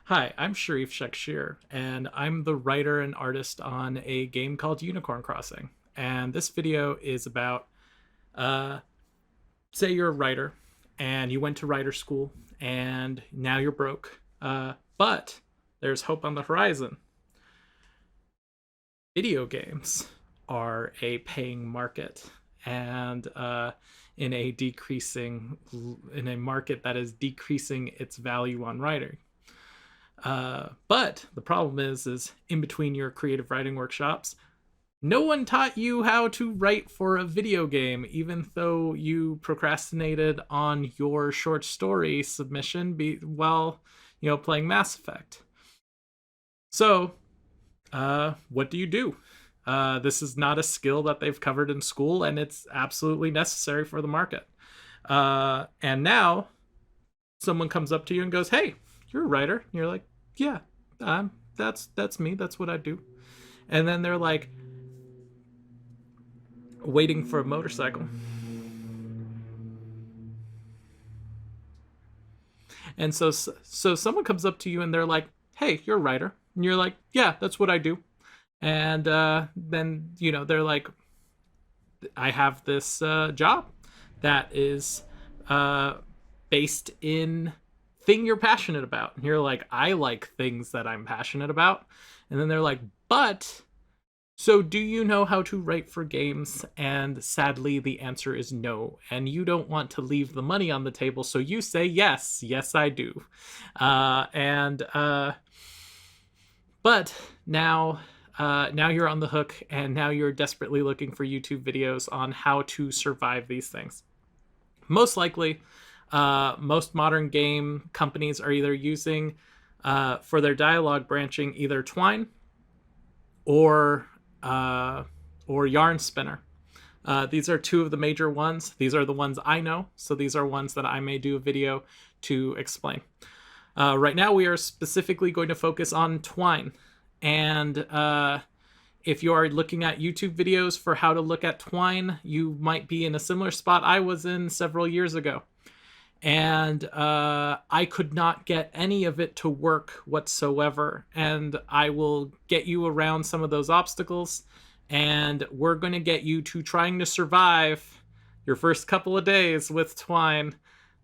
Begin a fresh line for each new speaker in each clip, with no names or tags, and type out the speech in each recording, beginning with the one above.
Hi, I'm Sharif Shekshir, and I'm the writer and artist on a game called Unicorn Crossing. And this video is about, uh, say you're a writer, and you went to writer school, and now you're broke. But there's hope on the horizon. Video games are a paying market, and in a market that is decreasing its value on writing. But the problem is in between your creative writing workshops, no one taught you how to write for a video game, even though you procrastinated on your short story submission while, playing Mass Effect. So, what do you do? This is not a skill that they've covered in school, and it's absolutely necessary for the market. And now someone comes up to you and goes, "Hey, you're a writer." And you're like, "Yeah, that's me. That's what I do." And then they're like, waiting for a motorcycle. And so someone comes up to you and they're like, "Hey, you're a writer." And you're like, "Yeah, that's what I do." And then, they're like, "I have this job that is based in thing you're passionate about." And you're like, "I like things that I'm passionate about." And then they're like, "But so do you know how to write for games?" And sadly, the answer is no. And you don't want to leave the money on the table, so you say, "Yes, yes, I do." But now you're on the hook, and now you're desperately looking for YouTube videos on how to survive these things. Most likely, most modern game companies are either using, for their dialogue branching, either Twine or Yarn Spinner. These are two of the major ones. These are the ones I know, so these are ones that I may do a video to explain. Right now, we are specifically going to focus on Twine. And if you are looking at YouTube videos for how to look at Twine, you might be in a similar spot I was in several years ago. And I could not get any of it to work whatsoever. And I will get you around some of those obstacles, and we're going to get you to trying to survive your first couple of days with Twine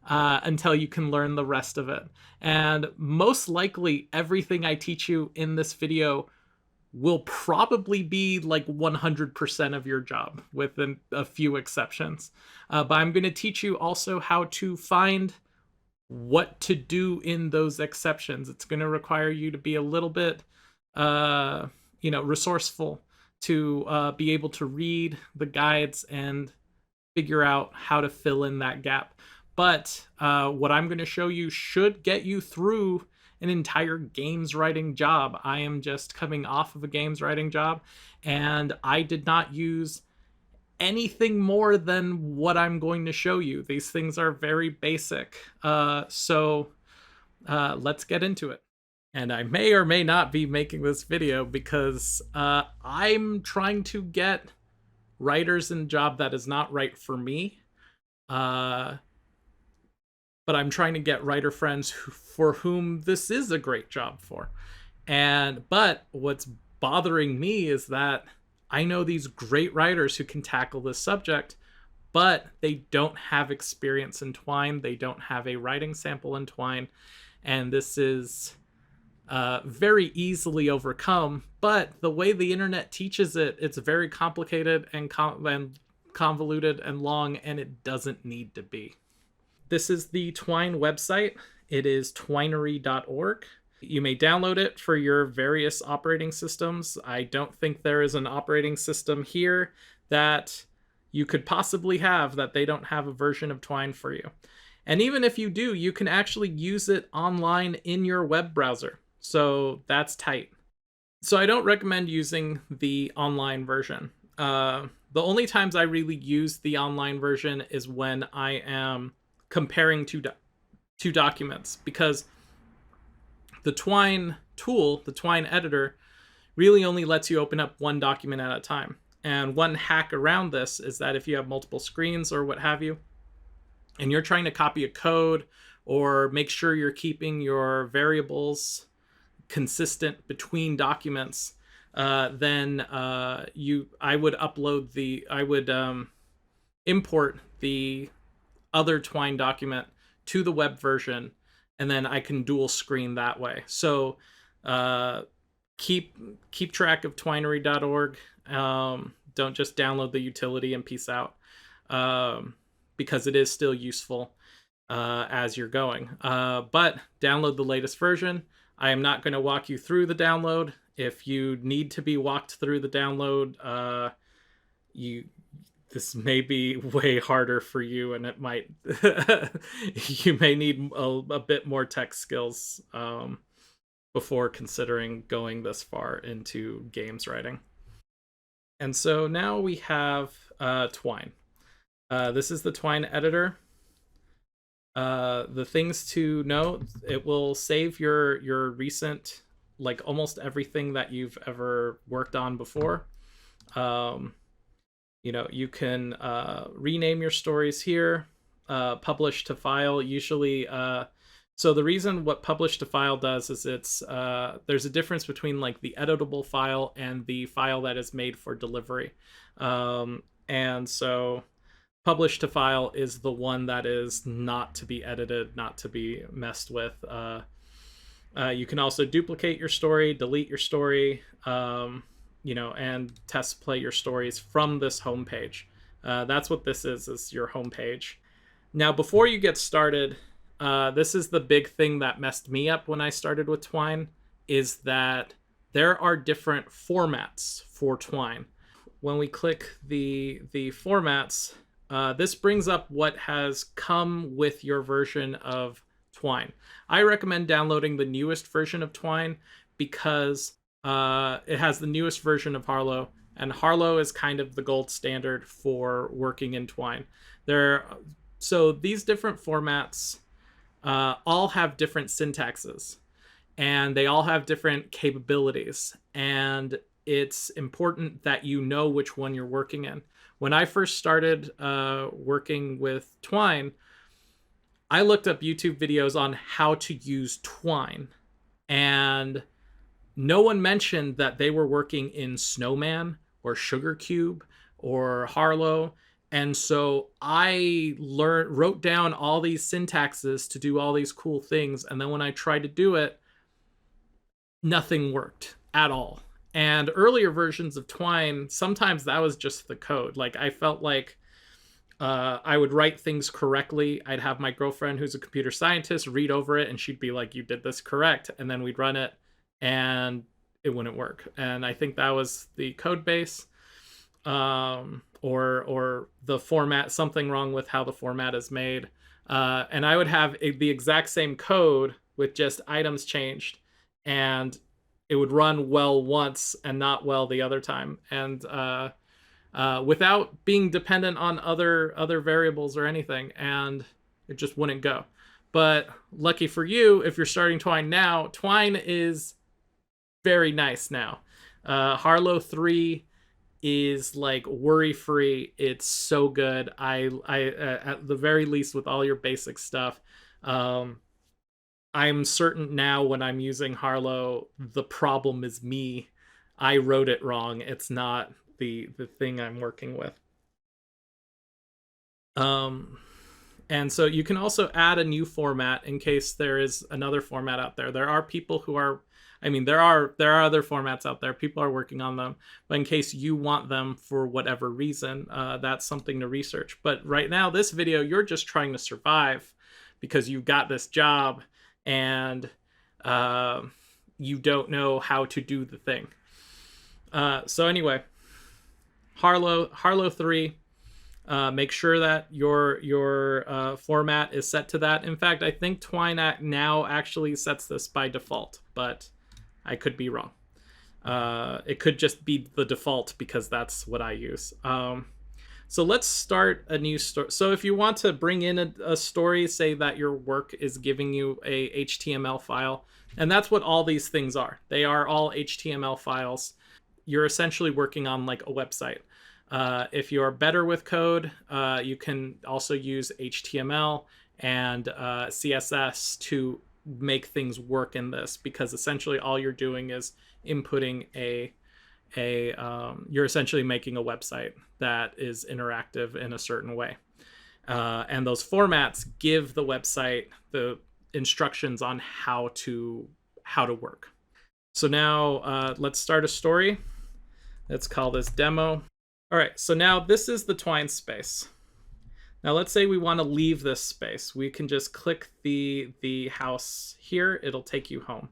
until you can learn the rest of it. And most likely, everything I teach you in this video will probably be like 100% of your job, with a few exceptions. But I'm going to teach you also how to find what to do in those exceptions. It's going to require you to be a little bit, resourceful to be able to read the guides and figure out how to fill in that gap. But what I'm going to show you should get you through an entire games writing job. I am just coming off of a games writing job, and I did not use anything more than what I'm going to show you. These things are very basic. So let's get into it. And I may or may not be making this video because I'm trying to get writers in a job that is not right for me. But I'm trying to get writer friends for whom this is a great job for. But what's bothering me is that I know these great writers who can tackle this subject, but they don't have experience in Twine. They don't have a writing sample in Twine. And this is very easily overcome. But the way the internet teaches it, it's very complicated and convoluted and long, and it doesn't need to be. This is the Twine website. It is twinery.org. You may download it for your various operating systems. I don't think there is an operating system here that you could possibly have that they don't have a version of Twine for you. And even if you do, you can actually use it online in your web browser. So that's tight. So I don't recommend using the online version. The only times I really use the online version is when I am comparing two documents, because the Twine tool, the Twine editor, really only lets you open up one document at a time. And one hack around this is that if you have multiple screens or what have you, and you're trying to copy a code or make sure you're keeping your variables consistent between documents, then I would import the other Twine document to the web version, and then I can dual screen that way. So keep track of twinery.org. Don't just download the utility and peace out, because it is still useful as you're going. But download the latest version. I am not going to walk you through the download. If you need to be walked through the download, this may be way harder for you, and it might you may need a bit more tech skills before considering going this far into games writing. And so now we have Twine. This is the Twine editor. The things to know: it will save your recent, like almost everything that you've ever worked on before. You can rename your stories here, publish to file. Usually, so the reason what publish to file does is there's a difference between like the editable file and the file that is made for delivery. And so publish to file is the one that is not to be edited, not to be messed with. You can also duplicate your story, delete your story, and test play your stories from this homepage. That's what this is your homepage. Now, before you get started, this is the big thing that messed me up when I started with Twine, is that there are different formats for Twine. When we click the formats, this brings up what has come with your version of Twine. I recommend downloading the newest version of Twine because it has the newest version of Harlowe, and Harlowe is kind of the gold standard for working in Twine. So these different formats all have different syntaxes, and they all have different capabilities, and it's important that you know which one you're working in. When I first started working with Twine, I looked up YouTube videos on how to use Twine, and no one mentioned that they were working in Snowman or Sugar Cube or Harlowe. And so I wrote down all these syntaxes to do all these cool things. And then when I tried to do it, nothing worked at all. And earlier versions of Twine, sometimes that was just the code. Like, I felt like I would write things correctly. I'd have my girlfriend, who's a computer scientist, read over it, and she'd be like, you did this correct. And then we'd run it, and it wouldn't work. And I think that was the code base, or the format, something wrong with how the format is made. And I would have the exact same code with just items changed, and it would run well once and not well the other time. And without being dependent on other variables or anything, and it just wouldn't go. But lucky for you, if you're starting Twine now, Twine is very nice now. Harlowe 3 is like worry-free. It's so good. I at the very least, with all your basic stuff, I'm certain now when I'm using Harlowe, the problem is me. I wrote it wrong. It's not the thing I'm working with. And so you can also add a new format in case there is another format out there. There are people who are, there are other formats out there. People are working on them. But in case you want them for whatever reason, that's something to research. But right now, this video, you're just trying to survive because you've got this job and you don't know how to do the thing. So anyway, Harlowe 3. Make sure that your format is set to that. In fact, I think Twine now actually sets this by default, but I could be wrong. It could just be the default because that's what I use. So let's start a new story. So if you want to bring in a story, say that your work is giving you a HTML file, and that's what all these things are. They are all HTML files. You're essentially working on like a website. If you're better with code, you can also use HTML and CSS to make things work in this, because essentially all you're doing is inputting you're essentially making a website that is interactive in a certain way. And those formats give the website the instructions on how to work. So now let's start a story. Let's call this demo. All right, so now this is the Twine space. Now let's say we want to leave this space. We can just click the house here. It'll take you home.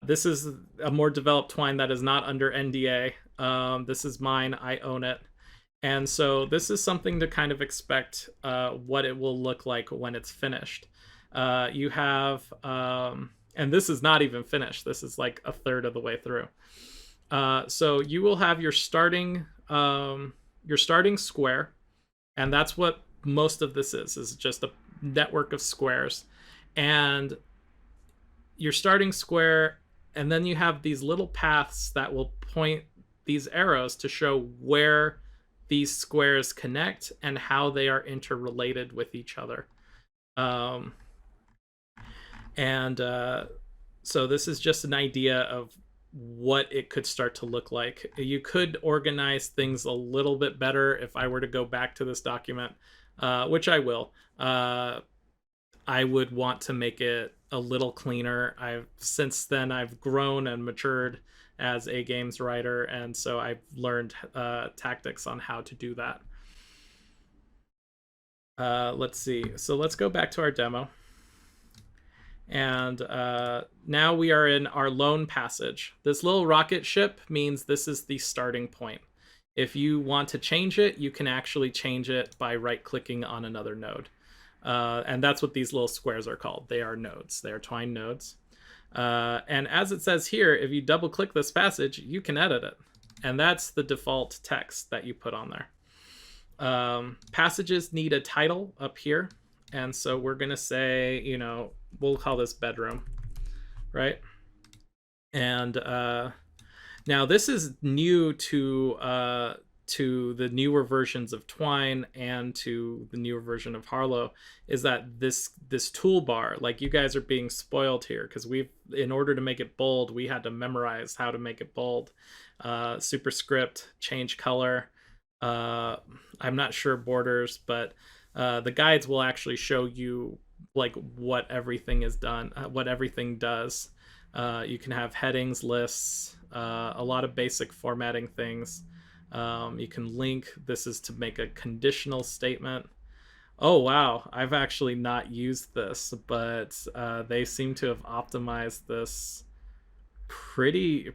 This is a more developed Twine that is not under NDA. This is mine. I own it. And so this is something to kind of expect what it will look like when it's finished. You have, and this is not even finished. This is like a third of the way through. So you will have your starting square, and that's what most of this is just a network of squares. And your starting square, and then you have these little paths that will point these arrows to show where these squares connect and how they are interrelated with each other. So this is just an idea of what it could start to look like. You could organize things a little bit better. If I were to go back to this document, which I will, I would want to make it a little cleaner. Since then I've grown and matured as a games writer, and so I've learned tactics on how to do that. Let's see. So let's go back to our demo. And now we are in our lone passage. This little rocket ship means this is the starting point. If you want to change it, you can actually change it by right-clicking on another node. And that's what these little squares are called. They are nodes. They are Twine nodes. And as it says here, if you double-click this passage, you can edit it. And that's the default text that you put on there. Passages need a title up here. And so we're going to say, we'll call this bedroom, right? And now this is new to the newer versions of Twine and to the newer version of Harlowe, is that this toolbar, like, you guys are being spoiled here, because in order to make it bold, we had to memorize how to make it bold. Superscript, change color. I'm not sure borders, but the guides will actually show you like what everything is done, what everything does. You can have headings, lists, a lot of basic formatting things. You can link. This is to make a conditional statement. Oh wow, I've actually not used this, but they seem to have optimized this pretty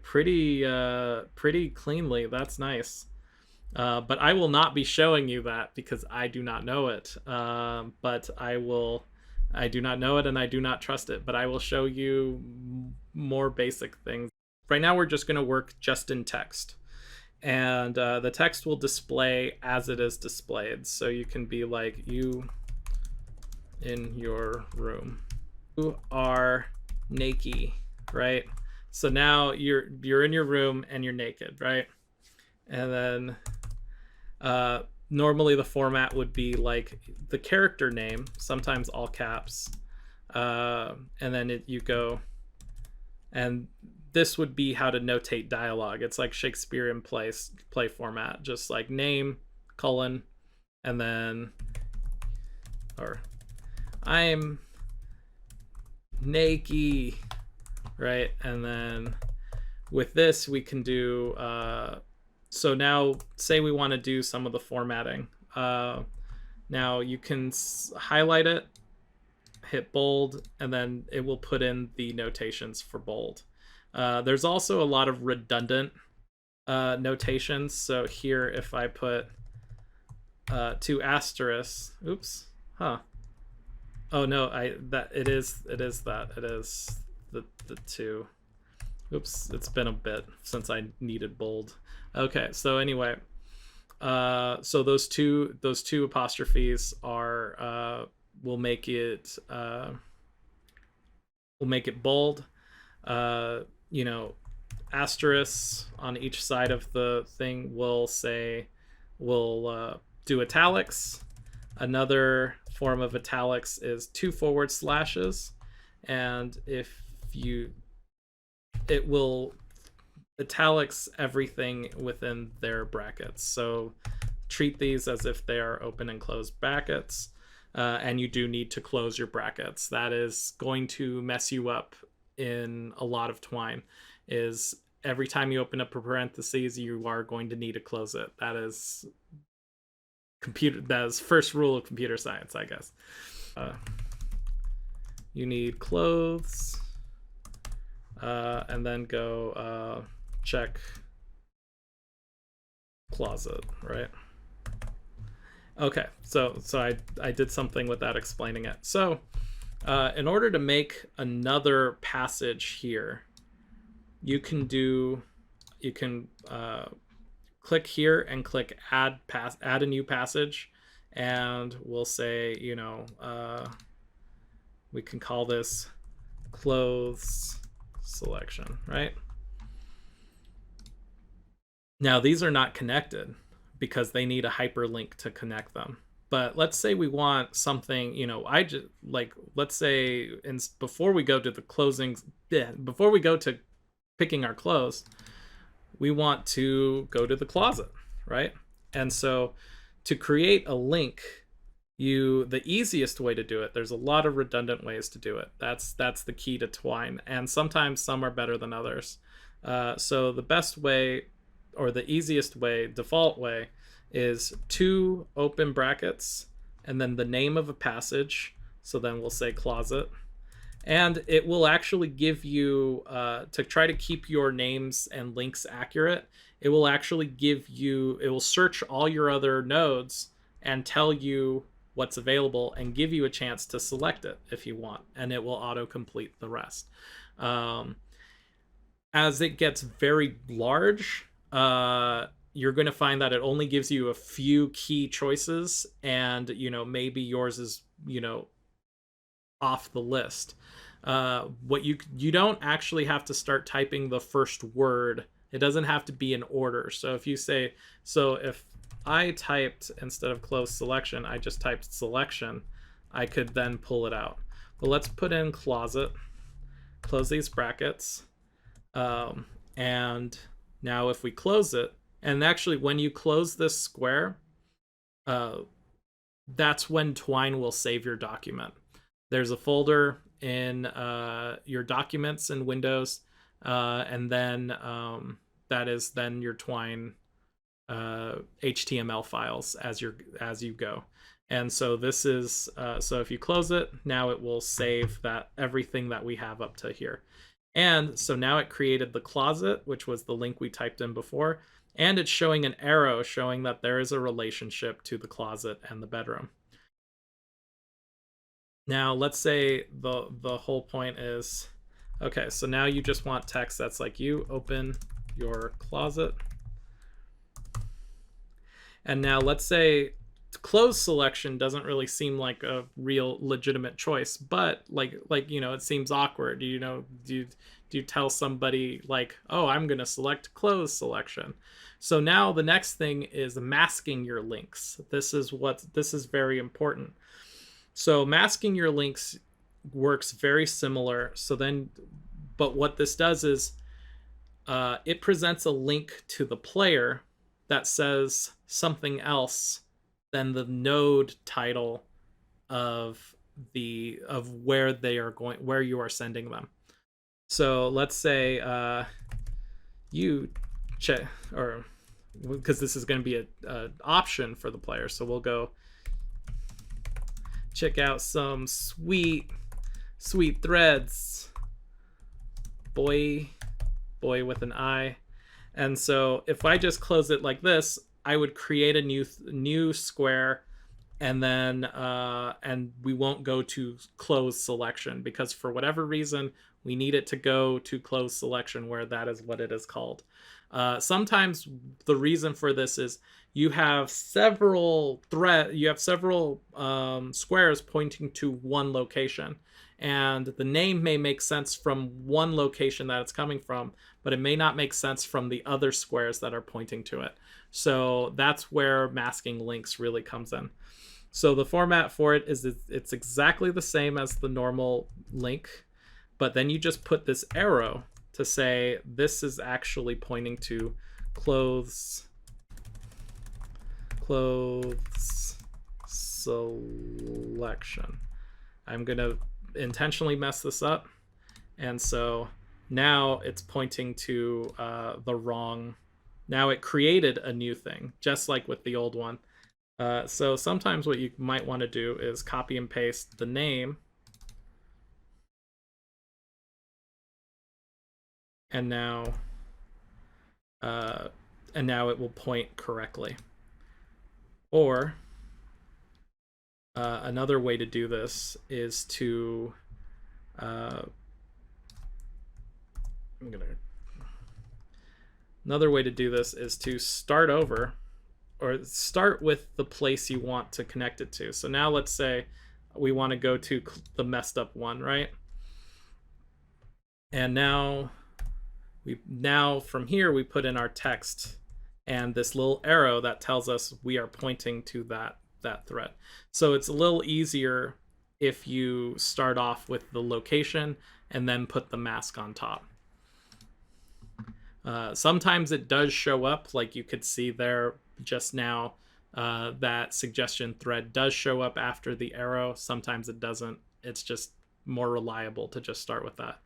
cleanly. That's nice. But I will not be showing you that because I do not know it. But I do not know it, and I do not trust it, but I will show you more basic things. Right now we're just going to work just in text, and the text will display as it is displayed. So you can be like, you in your room, you are naked, right? So now you're in your room and you're naked, right? And then normally the format would be like the character name, sometimes all caps, and then you go, and this would be how to notate dialogue. It's like Shakespearean play format, just like name, colon, and then, or I'm naked, right? And then with this we can do so now say we want to do some of the formatting. Now you can highlight it, hit bold, and then it will put in the notations for bold. There's also a lot of redundant notations. So here, if I put 2 asterisks, oops, oh no, it is the 2. Oops, it's been a bit since I needed bold. Okay, so anyway, so those two apostrophes are will make it bold. Asterisks on each side of the thing will do italics. Another form of italics is 2 forward slashes, and it will italics everything within their brackets. So treat these as if they are open and closed brackets, and you do need to close your brackets. That is going to mess you up in a lot of Twine. Is every time you open up a parentheses, you are going to need to close it. That is first rule of computer science, I guess. You need clothes, and then go check closet, right? Okay, so I did something without explaining it. So in order to make another passage here, you can click here and click add a new passage, and we'll say, you know, we can call this clothes selection, right? Now these are not connected because they need a hyperlink to connect them. But let's say we want something, you know, let's say before we go to the closings, before we go to picking our clothes, we want to go to the closet, right? And so to create a link, the easiest way to do it, there's a lot of redundant ways to do it. That's the key to Twine, and sometimes some are better than others. So the best way, or the easiest way, default way, is 2 open brackets and then the name of a passage. So then we'll say closet, and it will actually give you, to try to keep your names and links accurate, it will actually it will search all your other nodes and tell you what's available and give you a chance to select it if you want, and it will auto-complete the rest. As it gets very large, you're going to find that it only gives you a few key choices, and, you know, maybe yours is, you know, off the list. What you don't actually have to start typing the first word. It doesn't have to be in order. So if you say, so if I typed, instead of close selection, I just typed selection, I could then pull it out. Well, let's put in closet, close these brackets, and now if we close it, and actually when you close this square, that's when Twine will save your document. There's a folder in your documents in Windows, and then that is then your Twine HTML files as you go. And so this is so if you close it, now it will save everything that we have up to here. And so now it created the closet, which was the link we typed in before, and it's showing an arrow showing that there is a relationship to the closet and the bedroom. Now let's say the whole point is, okay, so now you just want text that's like, you open your closet. And now let's say close selection doesn't really seem like a real legitimate choice, but like you know, it seems awkward. You know, do you tell somebody like, oh, I'm going to select close selection? So now the next thing is masking your links. This is very important. So masking your links works very similar. So then, but what this does is it presents a link to the player that says something else than the node title of where they are going, where you are sending them. So let's say you check, or because this is going to be a option for the player, so we'll go check out some sweet threads, boy with an I. And so if I just close it like this, I would create a new square, and then and we won't go to close selection, because for whatever reason we need it to go to close selection, where that is what it is called. Sometimes the reason for this is you have several squares pointing to one location, and the name may make sense from one location that it's coming from, but it may not make sense from the other squares that are pointing to it. So that's where masking links really comes in. So the format for it is it's exactly the same as the normal link. but then you just put this arrow to say this is actually pointing to clothes selection. I'm gonna intentionally mess this up, and so now it's pointing to the wrong. Now it created a new thing, just like with the old one. So sometimes what you might want to do is copy and paste the name, and now it will point correctly. Or another way to do this is to another way to do this is to start over, or start with the place you want to connect it to. So now let's say we want to go to the messed up one, right? And now from here we put in our text and this little arrow that tells us we are pointing to that thread. So it's a little easier if you start off with the location and then put the mask on top. Sometimes it does show up, like you could see there just now, that suggestion thread does show up after the arrow. Sometimes it doesn't. It's just more reliable to just start with that.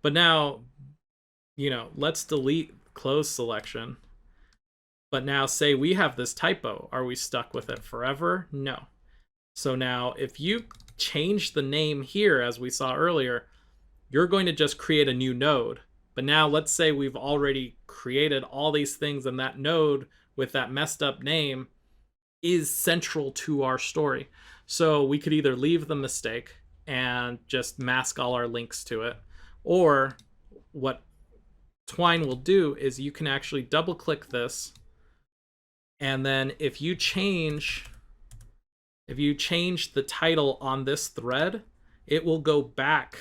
But now, let's delete close selection. But now say we have this typo. Are we stuck with it forever? No. So now if you change the name here, as we saw earlier, you're going to just create a new node. But now let's say we've already created all these things, and that node with that messed up name is central to our story. So we could either leave the mistake and just mask all our links to it, or what Twine will do is you can actually double click this, and then if you change the title on this thread, it will go back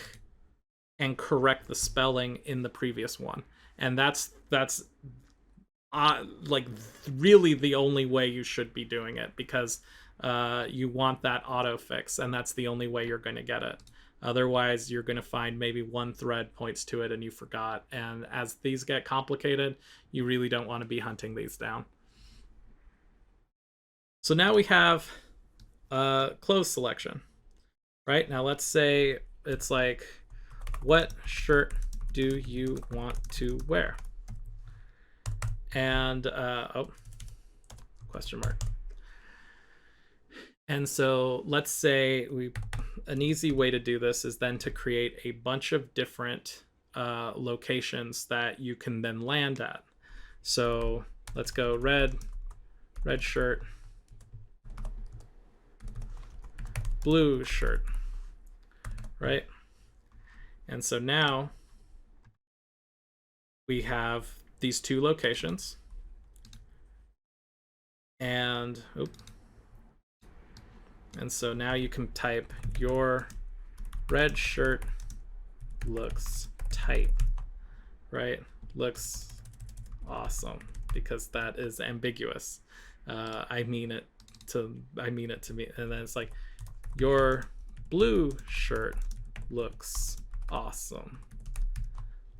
and correct the spelling in the previous one. And that's like really the only way you should be doing it, because you want that auto fix, and that's the only way you're going to get it. Otherwise, you're going to find maybe one thread points to it and you forgot. And as these get complicated, you really don't want to be hunting these down. So now we have clothes selection, right? Now let's say it's like, what shirt do you want to wear? And, question mark. And so let's say an easy way to do this is then to create a bunch of different locations that you can then land at. So let's go red shirt, blue shirt, right? And so now we have these two locations, and so now you can type your red shirt looks tight, right? Looks awesome, because that is ambiguous. I mean it to me. And then it's like, your blue shirt looks awesome.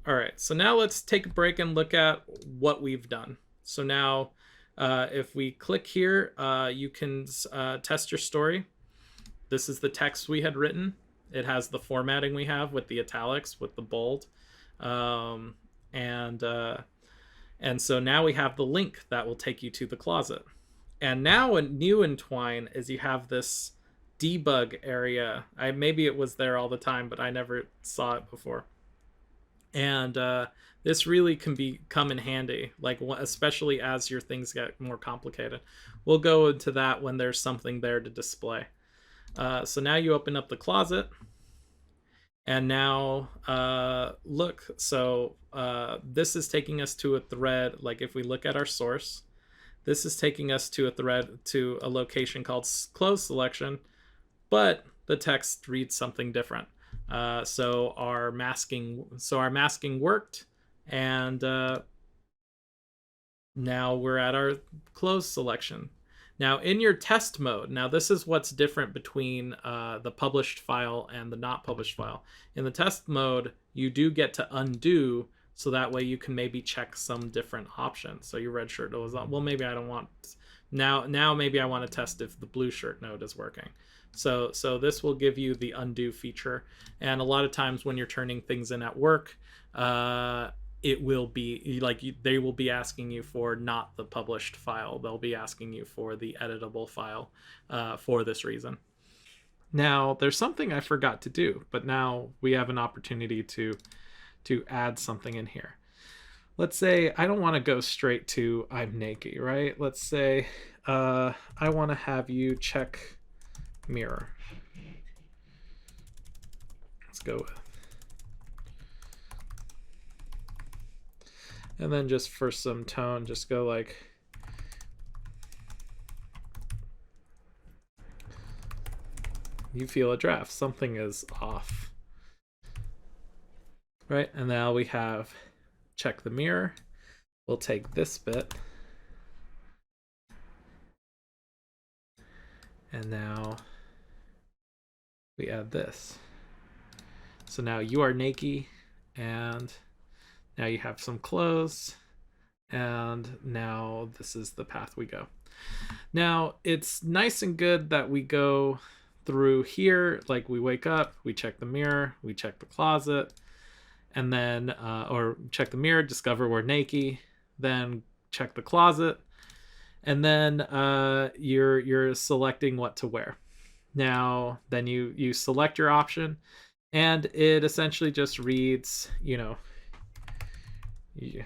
All right, so now let's take a break and look at what we've done. So now if we click here, you can test your story. This is the text we had written. It has the formatting we have with the italics, with the bold. And so now we have the link that will take you to the closet. And now new in Twine is you have this debug area. Maybe it was there all the time, but I never saw it before. And this really can come in handy, like especially as your things get more complicated. We'll go into that when there's something there to display. So now you open up the closet, and now look. So this is taking us to a thread. Like if we look at our source, this is taking us to a thread, to a location called clothes selection, but the text reads something different. So our masking worked, and now we're at our clothes selection. Now in your test mode, now this is what's different between the published file and the not published file. In the test mode, you do get to undo, so that way you can maybe check some different options. So your red shirt was on, well, maybe I don't want, now maybe I want to test if the blue shirt node is working. So this will give you the undo feature. And a lot of times when you're turning things in at work, it will be like they will be asking you for not the published file. They'll be asking you for the editable file for this reason. Now, there's something I forgot to do, but now we have an opportunity to add something in here. Let's say I don't want to go straight to I'm naked, right? Let's say I want to have you check mirror. Let's go with. And then just for some tone, just go like, you feel a draft, something is off. Right, and now we have check the mirror. We'll take this bit. And now we add this. So now you are naked, and now you have some clothes, and now this is the path we go. Now it's nice and good that we go through here, like we wake up, we check the mirror, we check the closet, and then or check the mirror, discover we're naked, then check the closet, and then you're selecting what to wear. Now then you select your option, and it essentially just reads, you know, you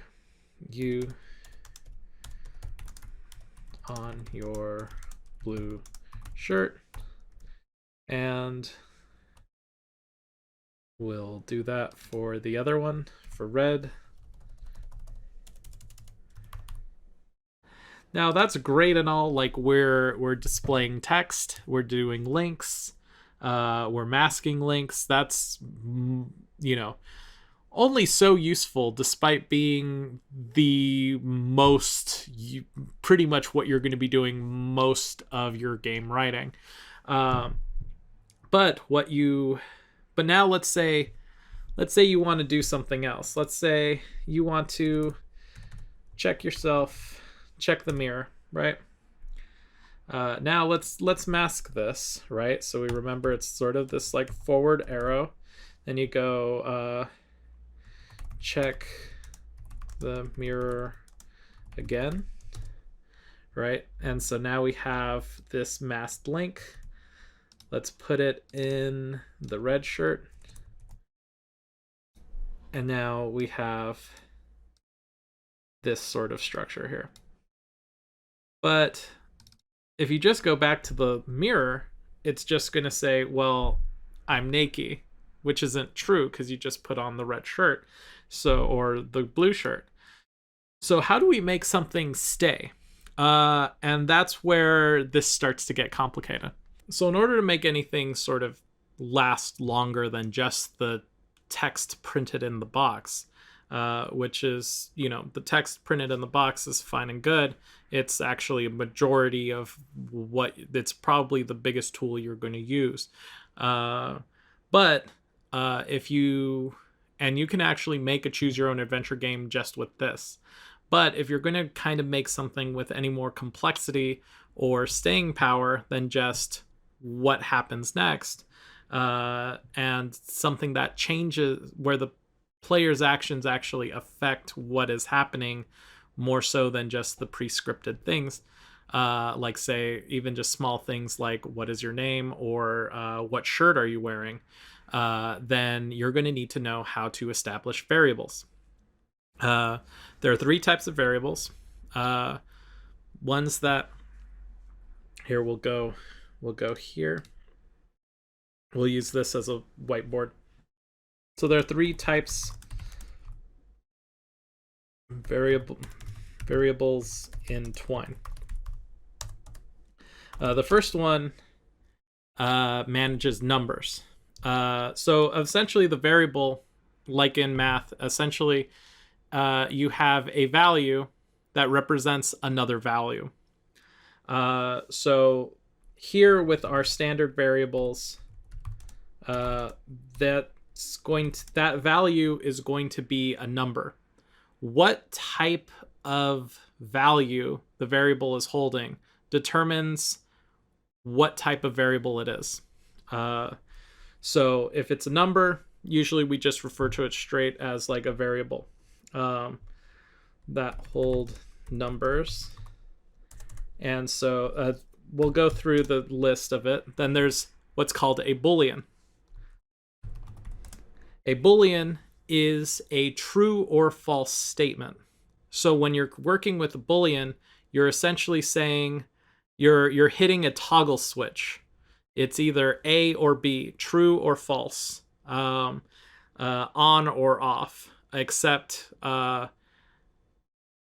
on your blue shirt, and we'll do that for the other one, for red. Now that's great and all, like we're displaying text, we're doing links, we're masking links. That's, you know, only so useful, despite being the most, pretty much what you're going to be doing most of your game writing. But now let's say you want to do something else. Let's say you want to check yourself, check the mirror, right? Now let's mask this, right? So we remember it's sort of this like forward arrow. Then you go check the mirror again, right? And so now we have this masked link. Let's put it in the red shirt. And now we have this sort of structure here. But if you just go back to the mirror, it's just going to say, well, I'm naked, which isn't true because you just put on the red shirt, so, or the blue shirt. So how do we make something stay? And that's where this starts to get complicated. So in order to make anything sort of last longer than just the text printed in the box, which is, you know, the text printed in the box is fine and good. It's actually a majority of what, it's probably the biggest tool you're going to use. But if you, and you can actually make a choose your own adventure game just with this. But if you're going to kind of make something with any more complexity or staying power than just what happens next, and something that changes, where the player's actions actually affect what is happening more so than just the pre-scripted things, like say even just small things like what is your name, or what shirt are you wearing, then you're going to need to know how to establish variables. There are three types of variables. Ones that, here we'll go here. We'll use this as a whiteboard. So there are three types variables in Twine. The first one manages numbers. So essentially the variable, like in math, essentially you have a value that represents another value. So here with our standard variables, that value is going to be a number. What type of value the variable is holding determines what type of variable it is. So if it's a number, usually we just refer to it straight as like a variable that hold numbers. And so we'll go through the list of it. Then there's what's called a Boolean. A Boolean is a true or false statement. So when you're working with a Boolean, you're essentially saying you're hitting a toggle switch. It's either A or B, true or false, on or off, except all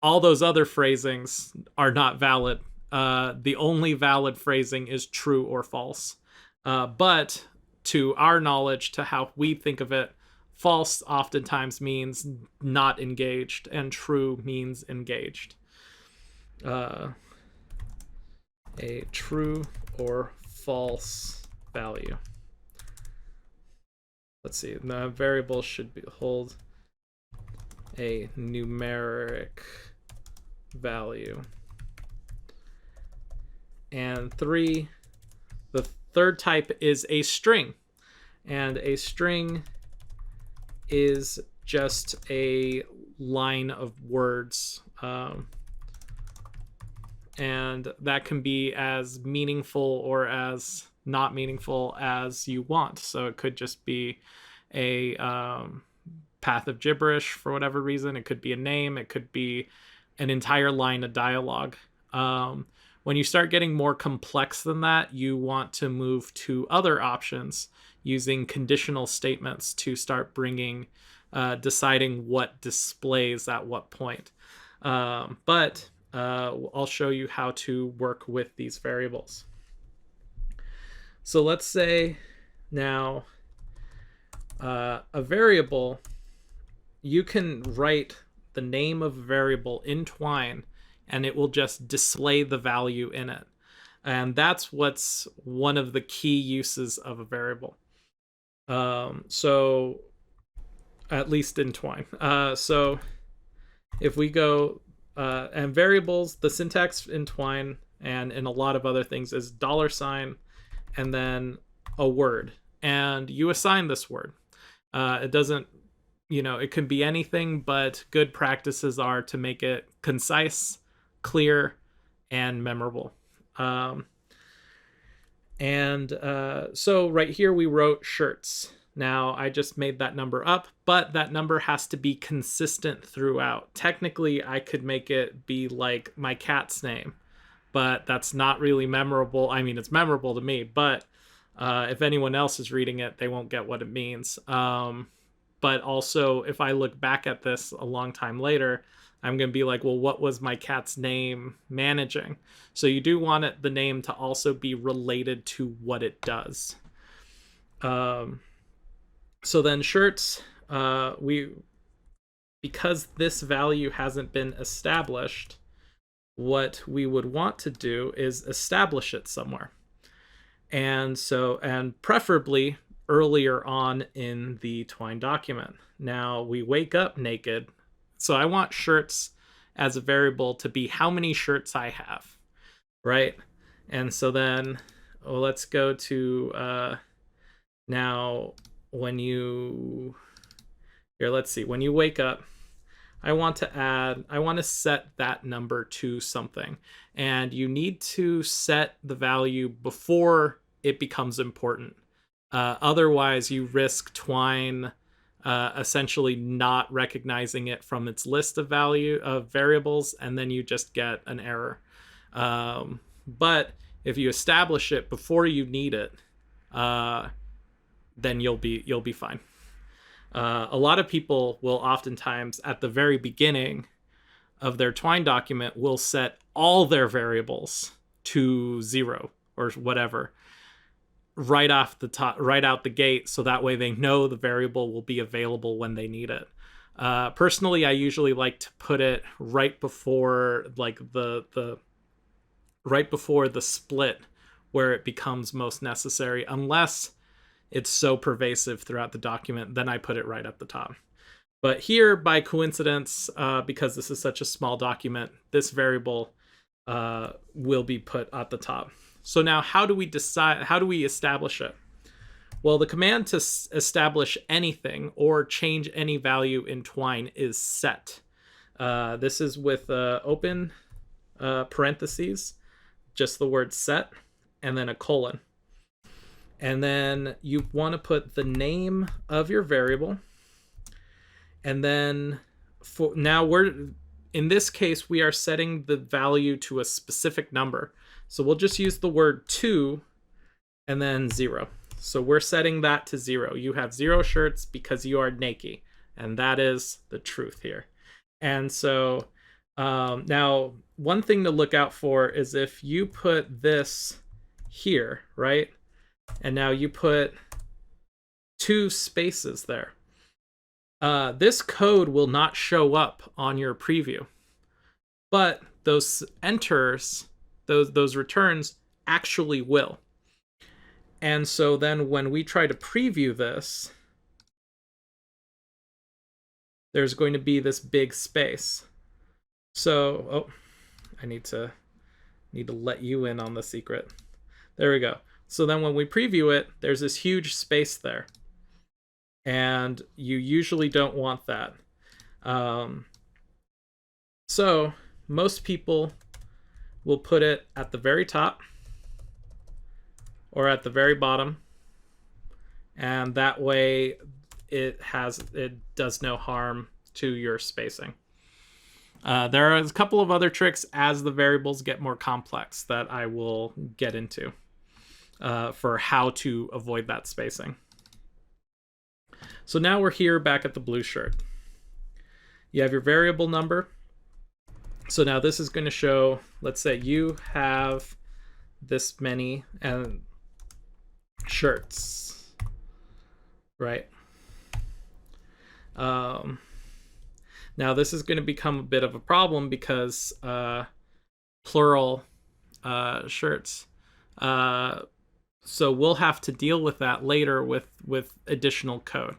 those other phrasings are not valid. The only valid phrasing is true or false. But to our knowledge, to how we think of it, false oftentimes means not engaged, and true means engaged. A true or false value. Let's see. The variable should hold a numeric value. And the third type is a string. And a string is just a line of words. And that can be as meaningful or as not meaningful as you want. So it could just be a path of gibberish for whatever reason. It could be a name. It could be an entire line of dialogue. When you start getting more complex than that, you want to move to other options using conditional statements to start deciding what displays at what point. But I'll show you how to work with these variables. So let's say now a variable, you can write the name of a variable in Twine and it will just display the value in it. And that's what's one of the key uses of a variable. So at least in Twine. So if we go and variables, the syntax in Twine and in a lot of other things is $, and then a word, and you assign this word. It doesn't, it can be anything, but good practices are to make it concise, clear, and memorable. So right here we wrote shirts. Now I just made that number up, but that number has to be consistent throughout. Technically, I could make it be like my cat's name, but that's not really memorable. I mean, it's memorable to me, but if anyone else is reading it, they won't get what it means. But also, if I look back at this a long time later, I'm going to be like, well, what was my cat's name managing? So you do want the name to also be related to what it does. So then shirts, because this value hasn't been established, what we would want to do is establish it somewhere. And preferably earlier on in the Twine document. Now we wake up naked. So I want shirts as a variable to be how many shirts I have, right? And so then, let's go to now when you wake up, I want to set that number to something, and you need to set the value before it becomes important. Otherwise you risk Twine essentially not recognizing it from its list of variables, and then you just get an error. But if you establish it before you need it, then you'll be fine. A lot of people will oftentimes at the very beginning of their Twine document will set all their variables to 0 or whatever right off the top, right out the gate, so that way they know the variable will be available when they need it. Personally, I usually like to put it right before like the right before the split where it becomes most necessary, unless it's so pervasive throughout the document, then I put it right at the top. But here, by coincidence, because this is such a small document, this variable will be put at the top. So now how do we establish it? Well, the command to establish anything or change any value in Twine is set. This is with open parentheses, just the word set, and then a colon. And then you want to put the name of your variable. And then in this case, we are setting the value to a specific number. So we'll just use the word 2 and then 0. So we're setting that to 0. You have 0 shirts because you are naked. And that is the truth here. And so now one thing to look out for is if you put this here, right? And now you put 2 spaces there. This code will not show up on your preview, but those enters, those returns actually will. And so then when we try to preview this, there's going to be this big space. So, I need to let you in on the secret. There we go. So then when we preview it, there's this huge space there. And you usually don't want that. So most people will put it at the very top or at the very bottom. And that way it does no harm to your spacing. There are a couple of other tricks as the variables get more complex that I will get into for how to avoid that spacing. So now we're here back at the blue shirt. You have your variable number. So now this is going to show, let's say you have this many shirts, right? Now this is going to become a bit of a problem because plural shirts. So we'll have to deal with that later with additional code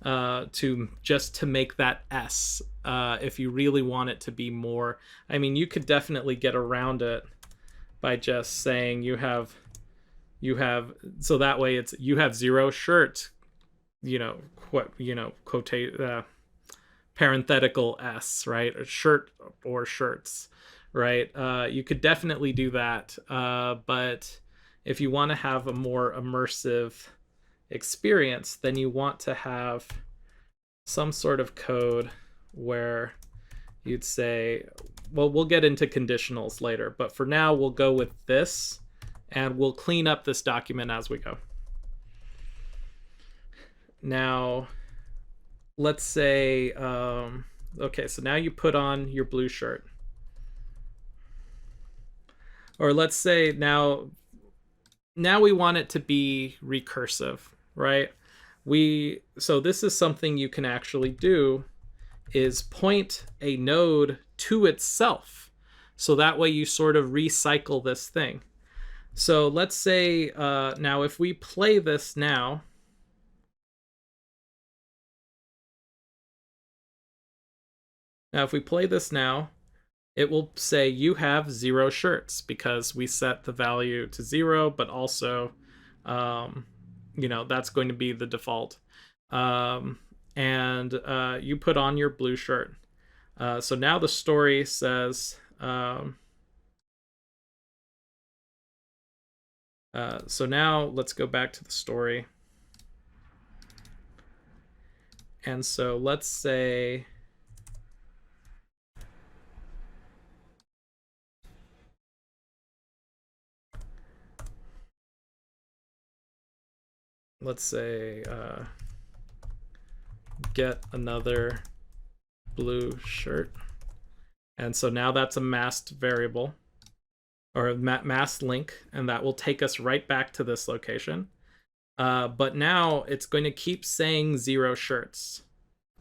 to make that S if you really want it to be more. I mean, you could definitely get around it by just saying you have so that way it's you have 0 shirt, parenthetical S, right? A shirt or shirts, right? You could definitely do that, but if you want to have a more immersive experience, then you want to have some sort of code where you'd say, well, we'll get into conditionals later, but for now we'll go with this and we'll clean up this document as we go. Now, let's say, okay, so now you put on your blue shirt. Or let's say now we want it to be recursive, right? So this is something you can actually do, is point a node to itself. So that way you sort of recycle this thing. So let's say now if we play this now, it will say you have 0 shirts because we set the value to 0, but also, that's going to be the default. And you put on your blue shirt. So now the story says, so now let's go back to the story. And so let's say, get another blue shirt. And so now that's a masked variable or a masked link, and that will take us right back to this location. But now it's going to keep saying 0 shirts.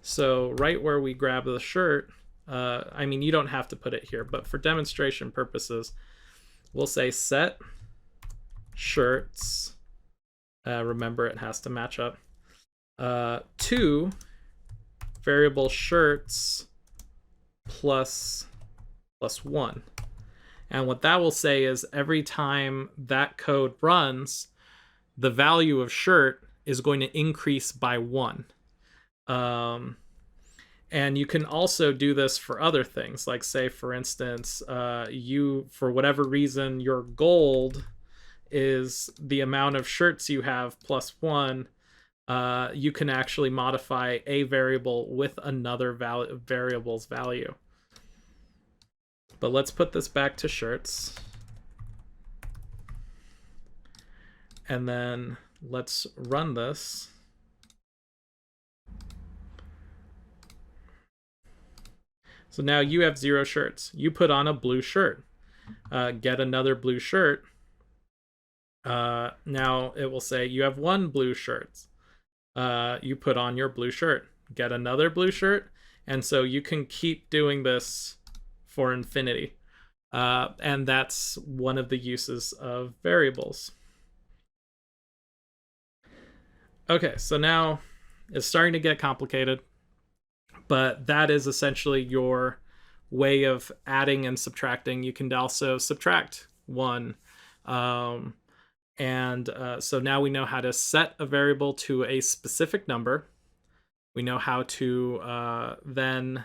So right where we grab the shirt, I mean, you don't have to put it here, but for demonstration purposes, we'll say set shirts. Remember, it has to match up. To variable shirts plus 1. And what that will say is every time that code runs, the value of shirt is going to increase by 1. And you can also do this for other things, like say, for instance, you, for whatever reason, your gold is the amount of shirts you have plus 1. You can actually modify a variable with another variable's value. But let's put this back to shirts. And then let's run this. So now you have 0 shirts. You put on a blue shirt. Get another blue shirt. Now it will say you have 1 blue shirt. You put on your blue shirt. Get another blue shirt. And so you can keep doing this for infinity. And that's one of the uses of variables. Okay, so now it's starting to get complicated, but that is essentially your way of adding and subtracting. You can also subtract 1. So now we know how to set a variable to a specific number. We know how to then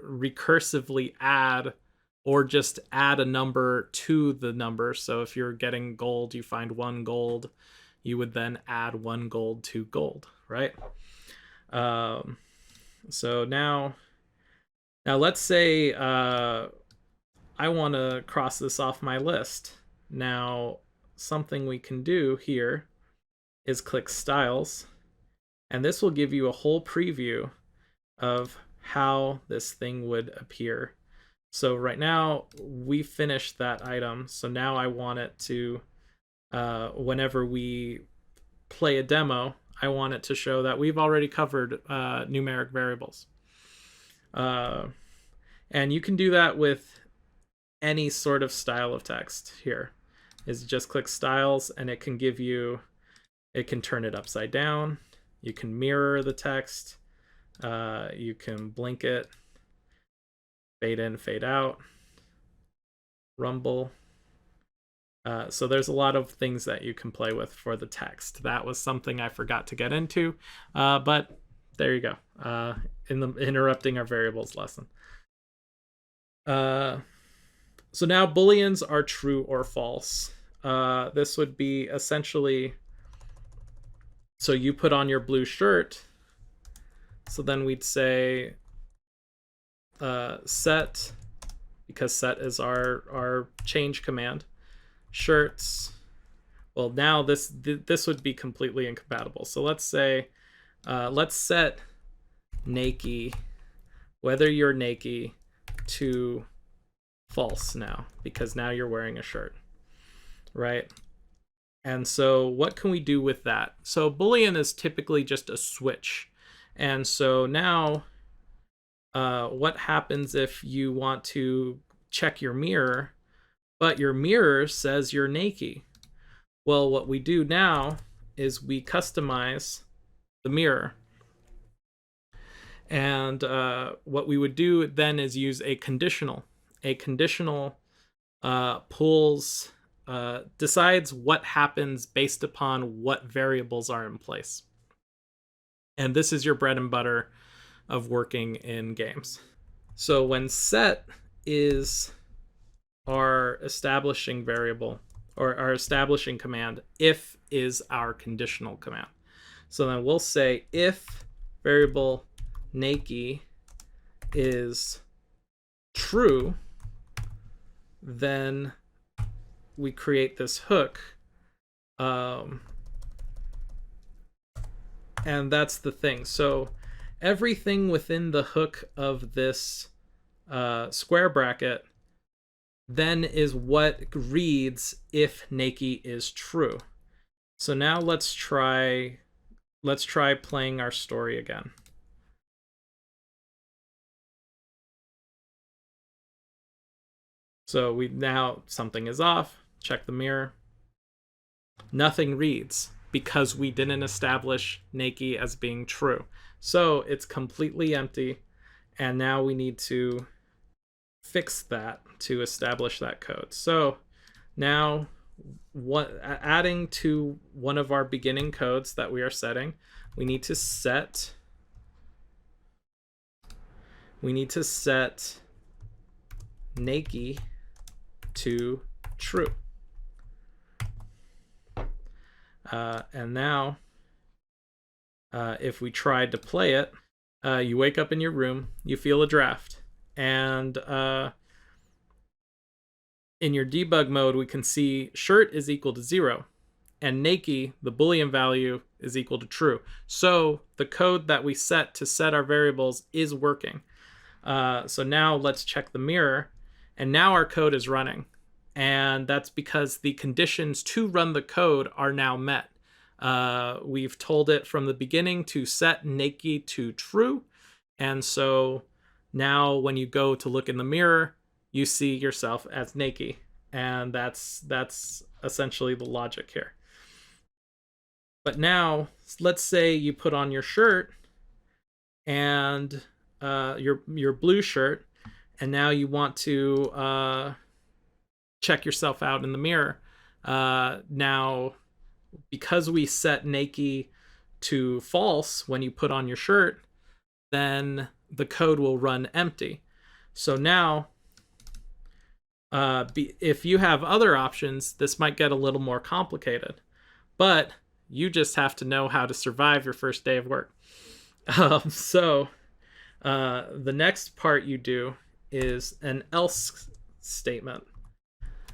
recursively add or just add a number to the number. So if you're getting gold, you find 1 gold, you would then add 1 gold to gold, right? So now let's say I want to cross this off my list. Now, something we can do here is click Styles, and this will give you a whole preview of how this thing would appear. So right now we finished that item. So now I want it to, whenever we play a demo, I want it to show that we've already covered numeric variables. And you can do that with any sort of style of text. Here is just click Styles, and it can give you, it can turn it upside down. You can mirror the text. You can blink it, fade in, fade out, rumble. So there's a lot of things that you can play with for the text. That was something I forgot to get into, but there you go. In the interrupting our variables lesson. So now booleans are true or false. This would be essentially, so you put on your blue shirt. So then we'd say set, because set is our change command, shirts. Well, now this would be completely incompatible. So let's say, let's set naked, whether you're naked, to false now, because now you're wearing a shirt, right? And so what can we do with that? So Boolean is typically just a switch. And so now what happens if you want to check your mirror, but your mirror says you're naked? Well, what we do now is we customize the mirror. And what we would do then is use a conditional. A conditional decides what happens based upon what variables are in place. And this is your bread and butter of working in games. So when set is our establishing variable, or our establishing command, if is our conditional command. So then we'll say if variable naked is true, then we create this hook. And that's the thing. So everything within the hook of this square bracket then is what reads if naked is true. So now let's try playing our story again. So now something is off. Check the mirror. Nothing reads because we didn't establish Nike as being true. So it's completely empty. And now we need to fix that to establish that code. So now adding to one of our beginning codes that we are setting, we need to set Nike to true. And now if we tried to play it, you wake up in your room, you feel a draft, and in your debug mode, we can see shirt is equal to 0, and Nike, the Boolean value, is equal to true. So the code that we set to set our variables is working. So now let's check the mirror, and now our code is running. And that's because the conditions to run the code are now met. We've told it from the beginning to set Nike to true. And so now when you go to look in the mirror, you see yourself as Nike. And that's essentially the logic here. But now let's say you put on your shirt and your blue shirt, and now you want to check yourself out in the mirror. Now, because we set Nike to false when you put on your shirt, then the code will run empty. So now, if you have other options, this might get a little more complicated. But you just have to know how to survive your first day of work. So the next part you do is an else statement.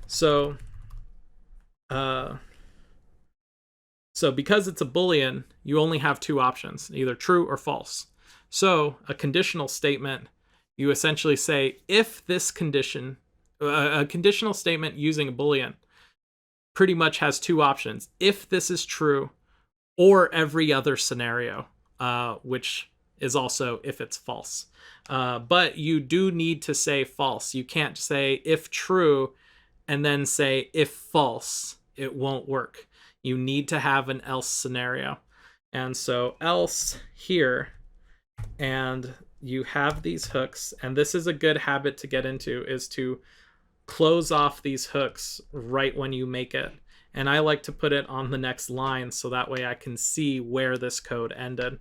So because it's a Boolean, you only have two options, either true or false. So a conditional statement, you essentially say, if this condition, a conditional statement using a Boolean pretty much has two options. If this is true, or every other scenario, which is also if it's false. But you do need to say false. You can't say if true and then say if false. It won't work. You need to have an else scenario. And so else here, and you have these hooks, and this is a good habit to get into, is to close off these hooks right when you make it. And I like to put it on the next line so that way I can see where this code ended.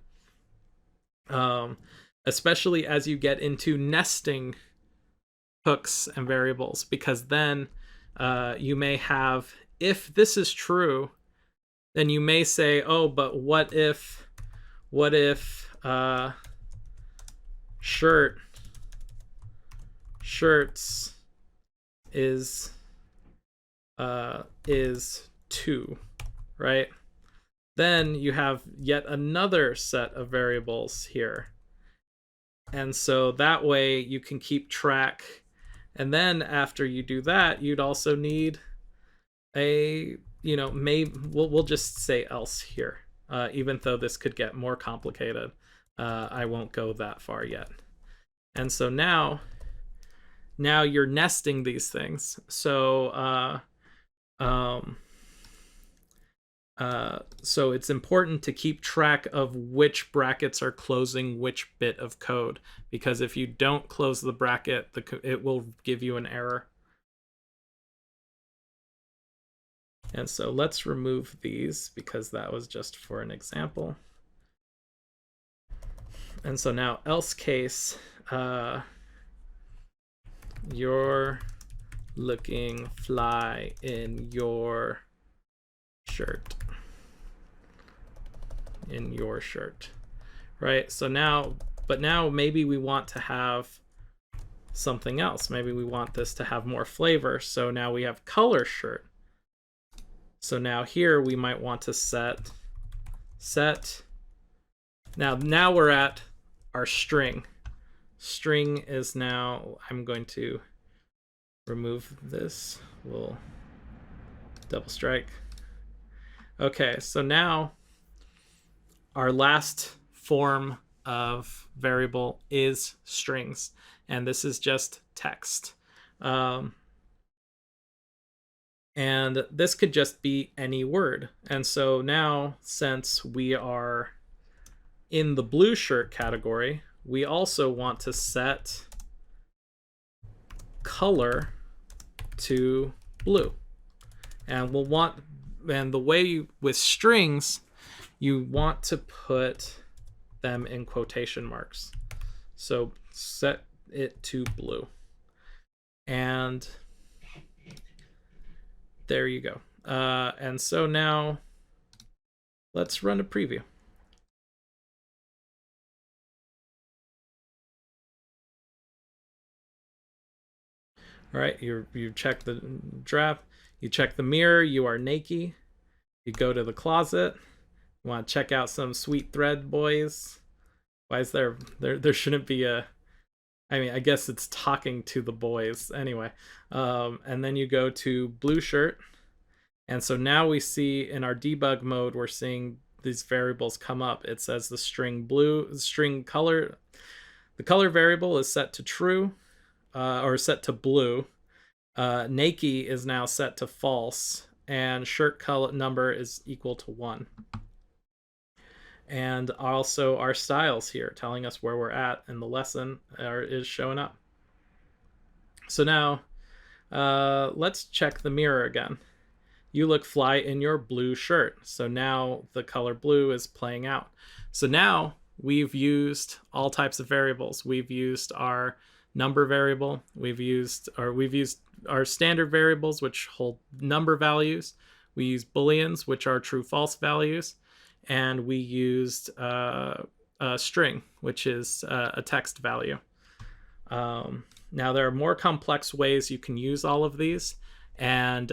Especially as you get into nesting hooks and variables, because then you may have, if this is true, then you may say, oh, but what if shirts is 2, right? Then you have yet another set of variables here. And so that way you can keep track. And then after you do that, you'd also need a, we'll just say else here. Even though this could get more complicated, I won't go that far yet. And so now you're nesting these things. So so it's important to keep track of which brackets are closing which bit of code, because if you don't close the bracket, it will give you an error. And so let's remove these because that was just for an example. And so now else case, you're looking fly in your shirt. In your shirt, right? So now maybe we want to have something else. Maybe we want this to have more flavor. So now we have color shirt. So now here we might want to set. Now we're at our string. String is now, I'm going to remove this. We'll double strike. Okay, so now our last form of variable is strings, and this is just text. And this could just be any word. And so now, since we are in the blue shirt category, we also want to set color to blue. And the way with strings, you want to put them in quotation marks. So set it to blue. And there you go. And so now let's run a preview. All right, you check the draft, you check the mirror, you are naked. You go to the closet, you want to check out some sweet thread, boys. Why is there shouldn't be a, I mean, I guess it's talking to the boys anyway. And then you go to blue shirt. And so now we see in our debug mode, we're seeing these variables come up. It says the string color, the color variable is set to true, or set to blue. Naked is now set to false, and shirt color number is equal to 1. And also our styles here telling us where we're at in the lesson is showing up. So now let's check the mirror again. You look fly in your blue shirt. So now the color blue is playing out. So now we've used all types of variables. We've used our number variable. We've used our standard variables, which hold number values. We use booleans, which are true false values. And we used a string, which is a text value. Now there are more complex ways you can use all of these, and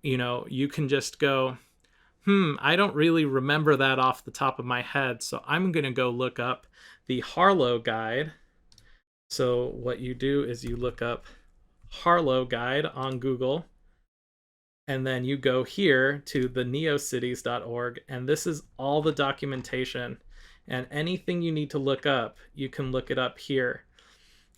you can just go, I don't really remember that off the top of my head, so I'm gonna go look up the Harlowe guide. So what you do is you look up Harlowe guide on Google, and then you go here to the neocities.org, and this is all the documentation, and anything you need to look up, you can look it up here.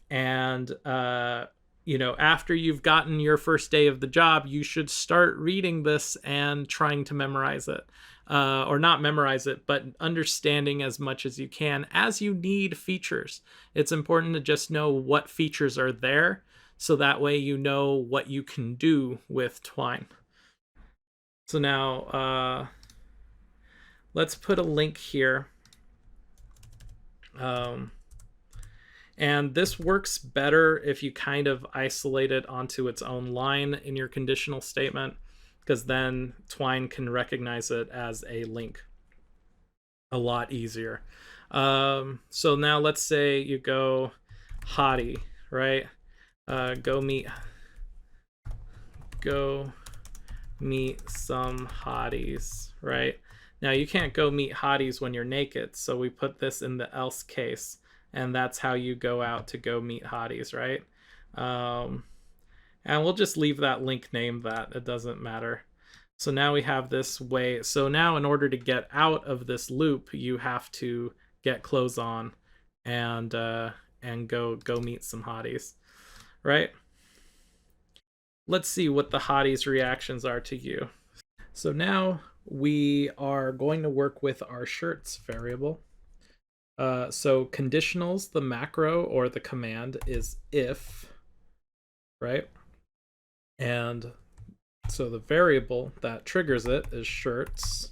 And after you've gotten your first day of the job, you should start reading this and trying to memorize it, or not memorize it, but understanding as much as you can as you need features. It's important to just know what features are there, so that way you know what you can do with Twine. So now let's put a link here. And this works better if you kind of isolate it onto its own line in your conditional statement, because then Twine can recognize it as a link a lot easier. So now let's say you go hottie, right? Go meet some hotties, right? Now you can't go meet hotties when you're naked, so we put this in the else case, and that's how you go out to go meet hotties, right? And we'll just leave that link named that, it doesn't matter. So now we have this way. So now in order to get out of this loop, you have to get clothes on and go meet some hotties, right? Let's see what the hotties' reactions are to you. So now we are going to work with our shirts variable. So conditionals, the macro or the command is if, right? And so the variable that triggers it is shirts.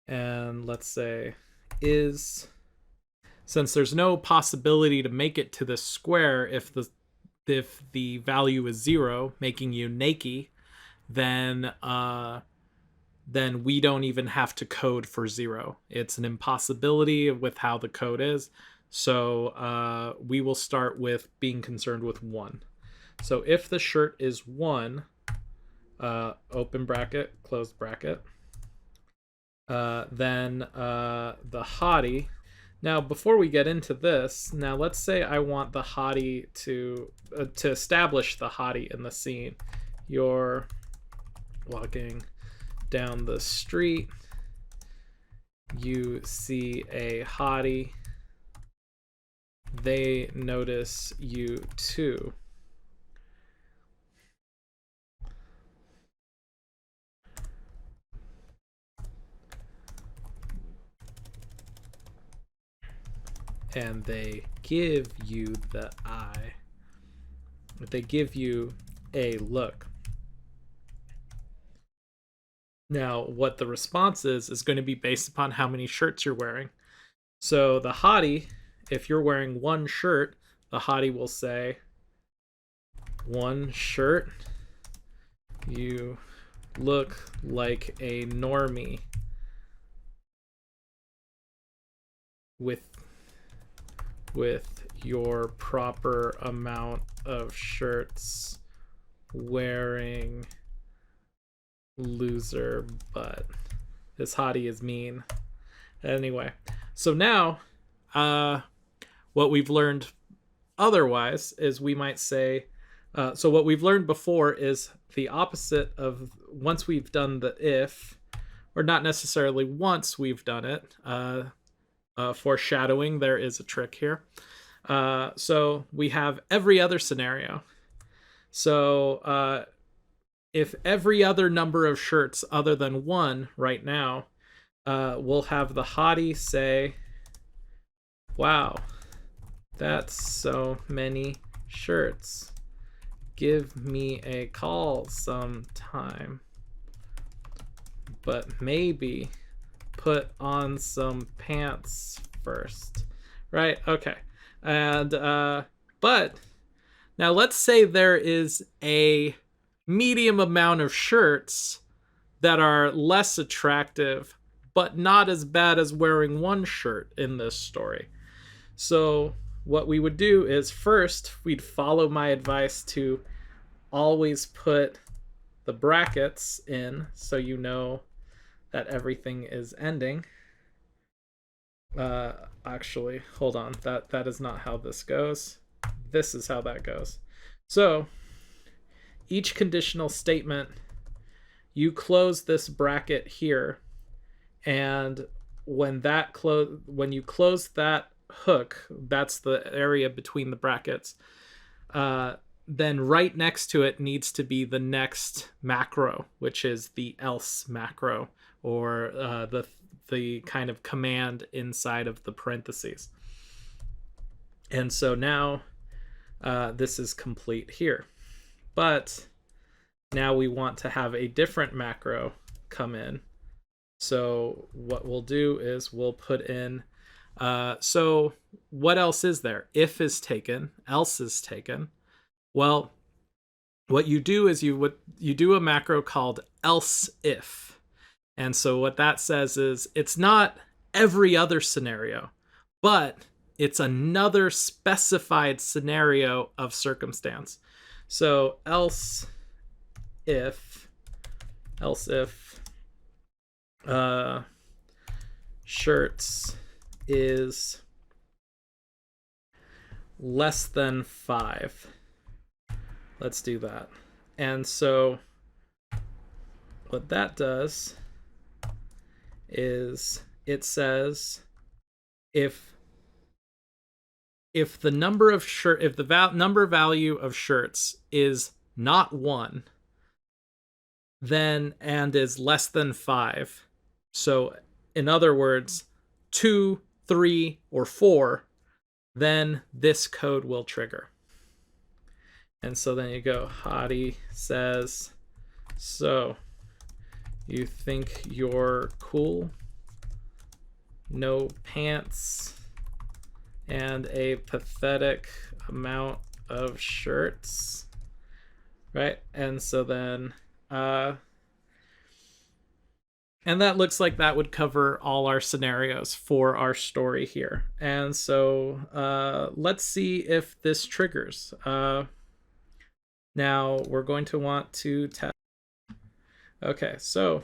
And let's say is, since there's no possibility to make it to the square if the value is 0, making you naked, then we don't even have to code for 0. It's an impossibility with how the code is. So we will start with being concerned with 1. So if the shirt is 1, open bracket, close bracket, then the hottie. Now, before we get into this, now let's say I want the hottie to establish the hottie in the scene. You're walking down the street, you see a hottie, they notice you too. and they give you the eye. They give you a look. Now, what the response is going to be based upon how many shirts you're wearing. So the hottie, if you're wearing one shirt, the hottie will say, one shirt, you look like a normie with your proper amount of shirts wearing loser butt. This hottie is mean. Anyway, so now what we've learned otherwise is we might say, so what we've learned before is the opposite of once we've done the if, or not necessarily once we've done it. Foreshadowing, there is a trick here. So we have every other scenario. So if every other number of shirts other than one right now, we'll have the hottie say, wow, that's so many shirts. Give me a call sometime. But maybe put on some pants first. Right? Okay. And, but now let's say there is a medium amount of shirts that are less attractive, but not as bad as wearing one shirt in this story. So what we would do is first we'd follow my advice to always put the brackets in so you know that everything is ending. Actually, hold on. That is not how this goes. This is how that goes. So each conditional statement, you close this bracket here, and when you close that hook, that's the area between the brackets, then right next to it needs to be the next macro, which is the else macro, or the kind of command inside of the parentheses. And so now this is complete here. But now we want to have a different macro come in. So what we'll do is we'll put in, so what else is there? If is taken, else is taken. Well, what you do is you do a macro called else if. And so what that says is it's not every other scenario, but it's another specified scenario of circumstance. So else if shirts is less than 5. Let's do that. And so what that does is it says if the number of number value of shirts is not 1, then and is less than 5. So in other words, 2, 3, or 4, then this code will trigger. And so then you go, hottie says, so you think you're cool? No pants and a pathetic amount of shirts, right? And so then, and that looks like that would cover all our scenarios for our story here. And so let's see if this triggers. Now we're going to want to test. Okay, so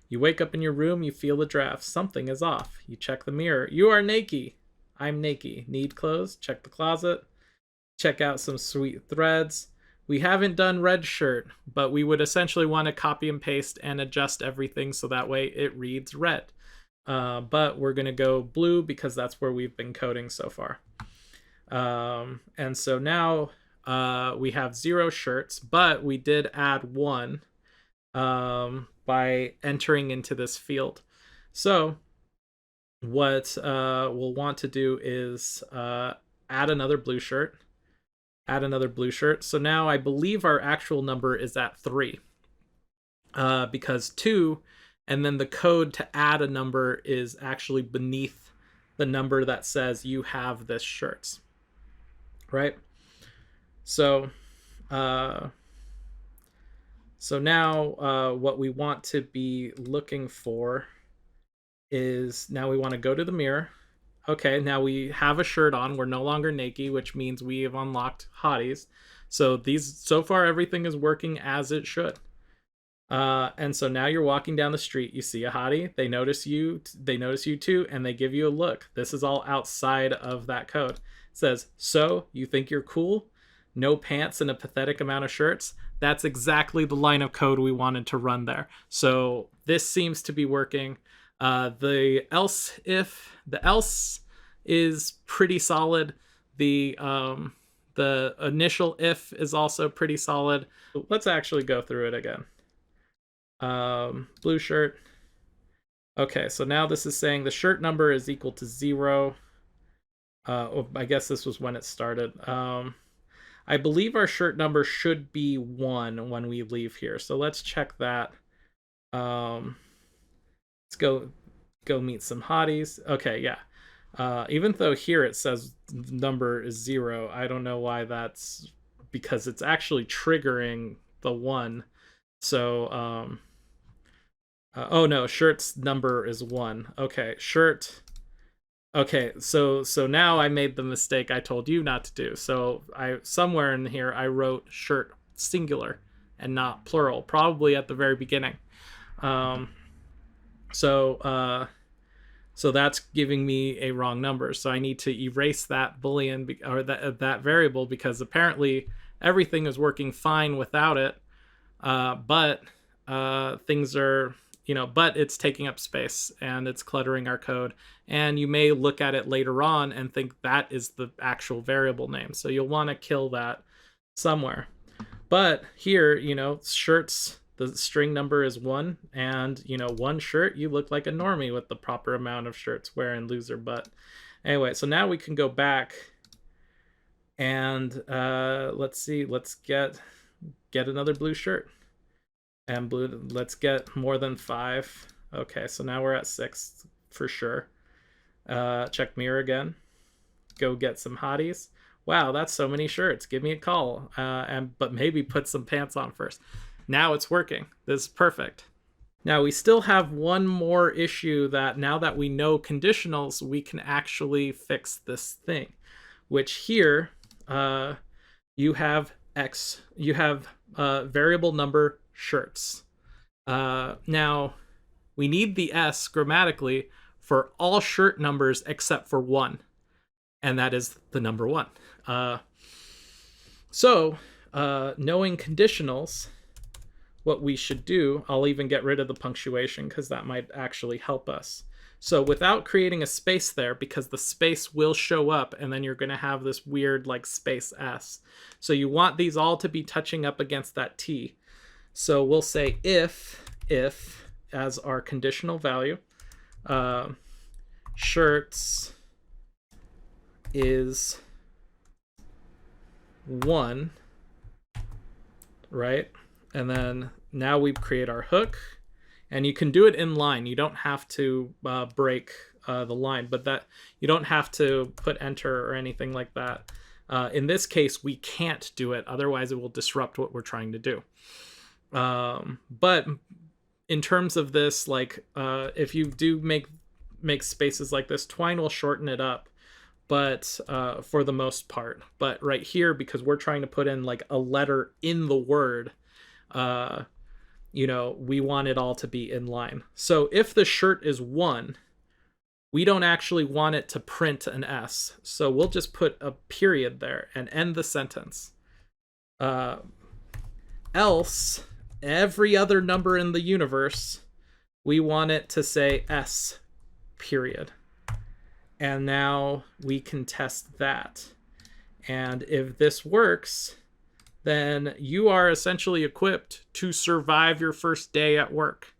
you wake up in your room, you feel the draft. Something is off. You check the mirror. You are naked. I'm naked. Need clothes? Check the closet. Check out some sweet threads. We haven't done red shirt, but we would essentially want to copy and paste and adjust everything so that way it reads red. But we're going to go blue because that's where we've been coding so far. And so now we have 0 shirts, but we did add 1 by entering into this field. So what we'll want to do is add another blue shirt. Add another blue shirt. So now I believe our actual number is at 3. Because 2, and then the code to add a number is actually beneath the number that says you have this shirts. Right? So now what we want to be looking for is, now we want to go to the mirror. Okay, now we have a shirt on. We're no longer naked, which means we have unlocked hotties. So so far everything is working as it should. And so now you're walking down the street, you see a hottie, they notice you too, and they give you a look. This is all outside of that code. It says, so you think you're cool? No pants and a pathetic amount of shirts? That's exactly the line of code we wanted to run there. So this seems to be working. The else is pretty solid. The initial if is also pretty solid. Let's actually go through it again. Blue shirt. Okay, so now this is saying the shirt number is equal to 0. I guess this was when it started. I believe our shirt number should be 1 when we leave here. So let's check that. Let's go meet some hotties. Okay, yeah. Even though here it says the number is 0, I don't know why that's, because it's actually triggering the 1. So, oh no, shirt's number is 1. Okay, shirt. Okay, so now I made the mistake I told you not to do. So somewhere in here I wrote shirt singular and not plural, probably at the very beginning. So that's giving me a wrong number. So I need to erase that boolean, or that variable, because apparently everything is working fine without it. But things are, but it's taking up space and it's cluttering our code. And you may look at it later on and think that is the actual variable name. So you'll want to kill that somewhere. But here, shirts, the string number is 1, and 1 shirt, you look like a normie with the proper amount of shirts wearing loser butt. Anyway, so now we can go back and let's see, let's get another blue shirt. And blue, let's get more than 5. Okay, so now we're at 6 for sure. Check mirror again. Go get some hotties. Wow, that's so many shirts. Give me a call. But maybe put some pants on first. Now it's working. This is perfect. Now we still have one more issue, that now that we know conditionals, we can actually fix this thing, which here you have variable number shirts. Now we need the S grammatically for all shirt numbers except for 1, and that is the number 1. So knowing conditionals, what we should do, I'll even get rid of the punctuation because that might actually help us. So without creating a space there, because the space will show up and then you're going to have this weird like space S. So you want these all to be touching up against that T. So we'll say if as our conditional value, shirts is 1, right? And then now we create our hook, and you can do it in line. You don't have to break the line, but that you don't have to put enter or anything like that. In this case, we can't do it. Otherwise, it will disrupt what we're trying to do. But in terms of this, like if you do make spaces like this, Twine will shorten it up, but for the most part. But right here, because we're trying to put in like a letter in the word, we want it all to be in line. So if the shirt is 1, we don't actually want it to print an S. So we'll just put a period there and end the sentence. Else, every other number in the universe, we want it to say S, period. And now we can test that. And if this works, then you are essentially equipped to survive your first day at work.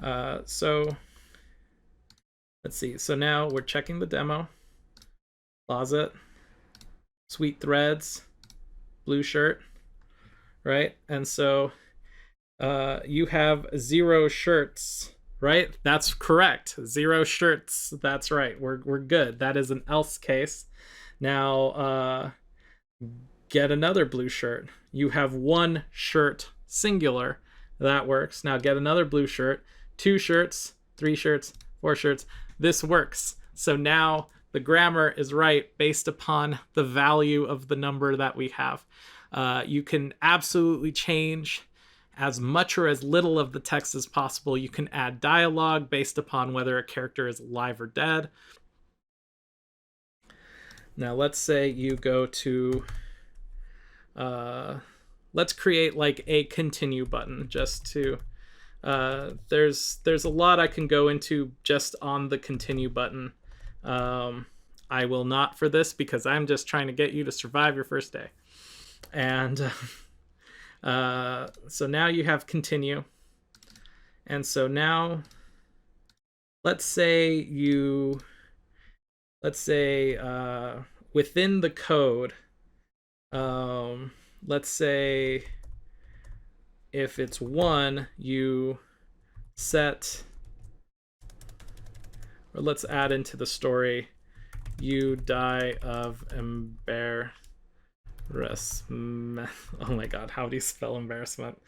So let's see. So now we're checking the demo. Closet, sweet threads, blue shirt, right? And so you have 0 shirts, right? That's correct. 0 shirts. That's right. We're good. That is an else case. Now get another blue shirt. You have 1 shirt singular. That works. Now get another blue shirt. 2 shirts, 3 shirts, 4 shirts. This works. So now the grammar is right based upon the value of the number that we have. You can absolutely change as much or as little of the text as possible. You can add dialogue based upon whether a character is alive or dead. Now let's say you go to, let's create like a continue button just to, there's a lot I can go into just on the continue button. I will not for this because I'm just trying to get you to survive your first day. And so now you have continue. And so now let's say within the code, let's say if it's 1, you set, or let's add into the story, you die of embarrassment. Oh my god, how do you spell embarrassment?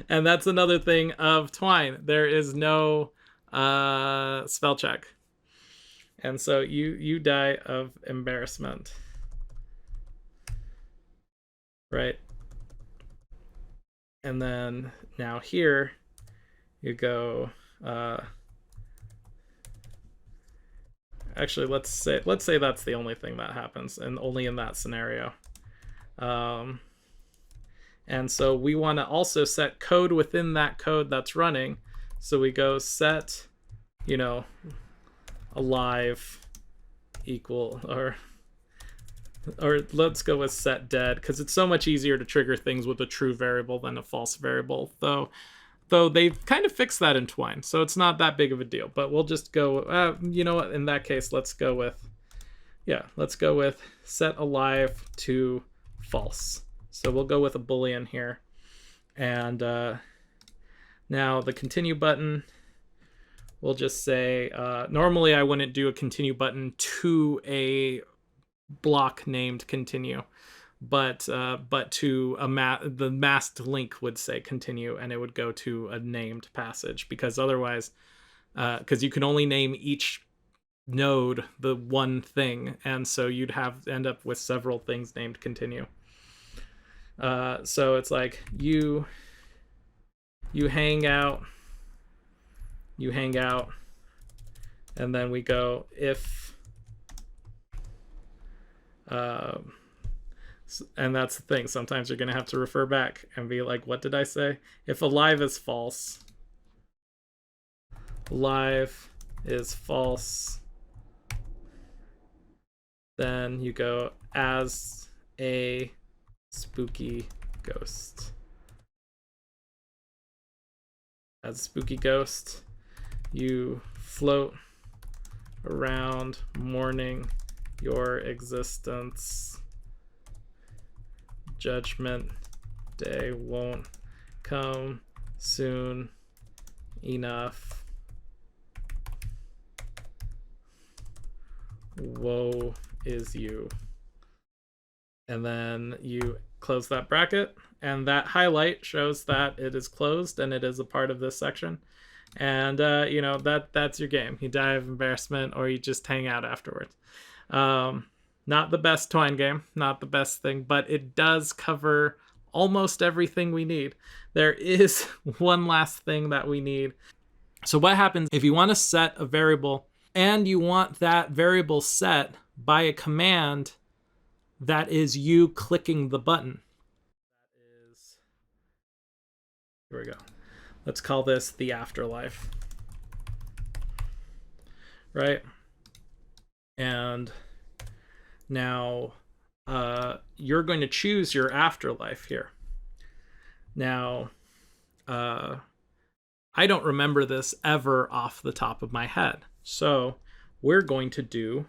And that's another thing of Twine. There is no spell check. And so you die of embarrassment. Right? And then now here you go, actually let's say that's the only thing that happens, and only in that scenario. And so we want to also set code within that code that's running. So we go set, alive equal, or let's go with set dead, because it's so much easier to trigger things with a true variable than a false variable, though they've kind of fixed that in Twine, so it's not that big of a deal. But we'll just go, you know what, in that case, let's go with set alive to false. So we'll go with a boolean here. And now the continue button, we'll just say, normally I wouldn't do a continue button to a block named continue, but to the masked link would say continue, and it would go to a named passage, because otherwise, because you can only name each node the one thing, and so you'd end up with several things named continue. So it's like you hang out, and then we go if, and that's the thing, sometimes you're gonna have to refer back and be like, what did I say? If alive is false, then you go as a spooky ghost. As a spooky ghost, you float around mourning your existence. Judgment Day won't come soon enough. Woe is you. And then you close that bracket, and that highlight shows that it is closed and it is a part of this section. And that's your game. You die of embarrassment, or you just hang out afterwards. Not the best Twine game, not the best thing, but it does cover almost everything we need. There is one last thing that we need. So what happens if you want to set a variable and you want that variable set by a command that is you clicking the button? Here we go. Let's call this the afterlife. Right? And now you're going to choose your afterlife here. Now I don't remember this ever off the top of my head. So we're going to do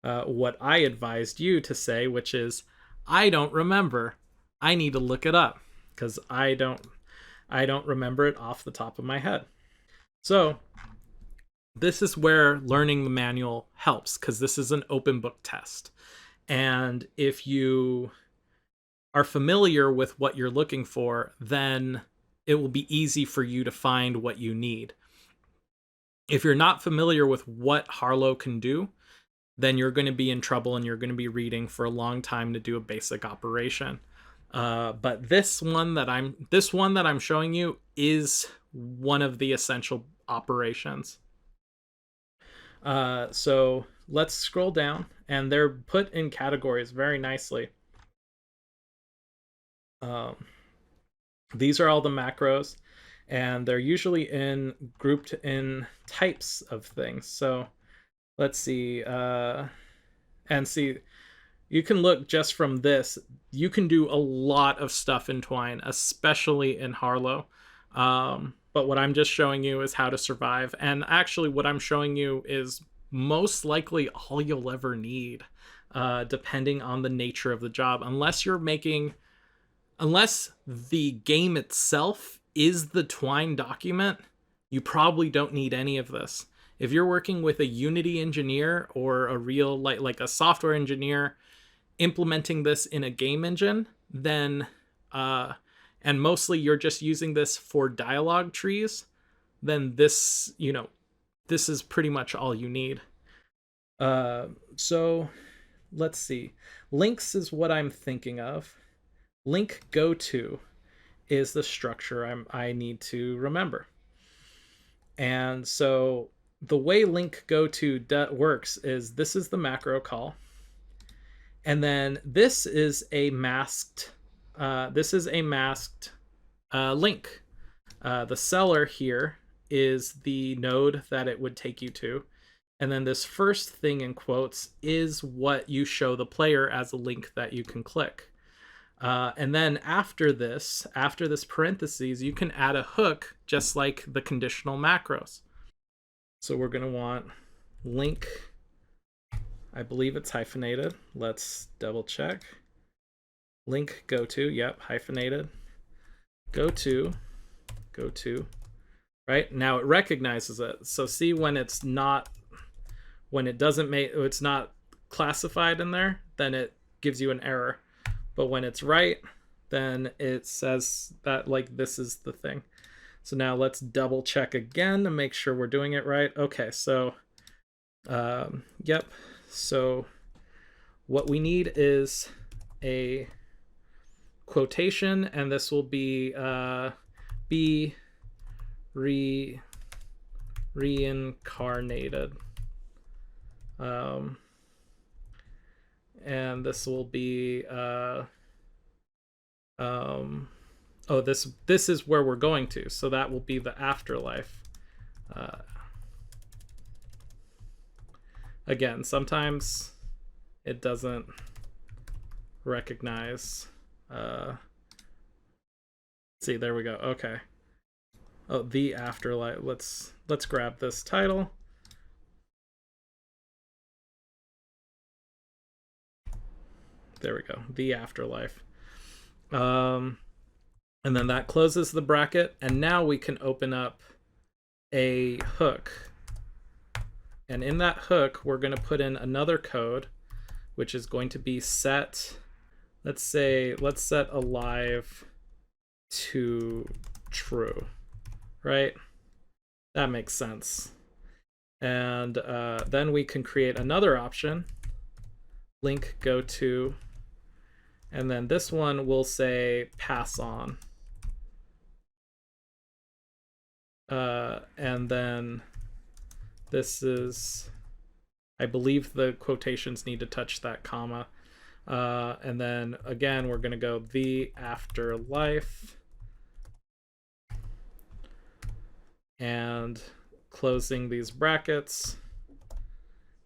what I advised you to say, which is, I don't remember. I need to look it up because I don't remember it off the top of my head. So this is where learning the manual helps, because this is an open book test. And if you are familiar with what you're looking for, then it will be easy for you to find what you need. If you're not familiar with what Harlowe can do, then you're going to be in trouble and you're going to be reading for a long time to do a basic operation. But this one that I'm showing you is one of the essential operations. So let's scroll down, and they're put in categories very nicely. These are all the macros, and they're usually grouped in types of things. So let's see, and see, you can look just from this. You can do a lot of stuff in Twine, especially in Harlowe. But what I'm just showing you is how to survive. And actually, what I'm showing you is most likely all you'll ever need, depending on the nature of the job. Unless the game itself is the Twine document, you probably don't need any of this. If you're working with a Unity engineer or a real, like a software engineer implementing this in a game engine, then and mostly you're just using this for dialogue trees, then this is pretty much all you need. So let's see. Links is what I'm thinking of. Link go to is the structure I need to remember. And so the way link go to works is, this is the macro call. And then this is a masked link. The seller here is the node that it would take you to. And then this first thing in quotes is what you show the player as a link that you can click. And then after this parentheses, you can add a hook just like the conditional macros. So we're going to want link, I believe it's hyphenated. Let's double check. Link go to, yep, hyphenated. Go to, right? Now it recognizes it. So see, when it's not classified in there, then it gives you an error. But when it's right, then it says that like this is the thing. So now let's double check again to make sure we're doing it right. Okay, so yep. So what we need is a quotation, and this will be reincarnated. And this will be this is where we're going to, so that will be the afterlife. Again, sometimes it doesn't recognize. See, there we go. Okay. Oh, the afterlife. Let's grab this title. There we go. The afterlife. And then that closes the bracket. And now we can open up a hook. And in that hook, we're going to put in another code, which is going to be set. Let's set alive to true, right? That makes sense. And then we can create another option, link go to, and then this one will say pass on. And then this is, I believe the quotations need to touch that comma. And then again, we're going to go the afterlife. And closing these brackets,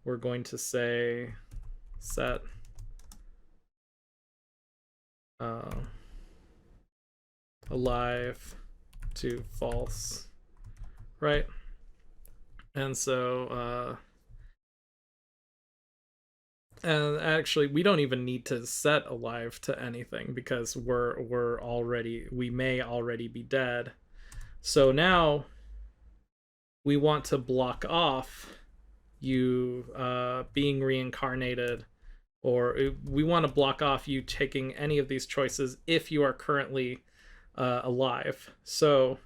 we're going to say set alive to false, right? And so and actually we don't even need to set alive to anything because we may already be dead. So now we want to block off you being reincarnated, or we want to block off you taking any of these choices if you are currently alive. So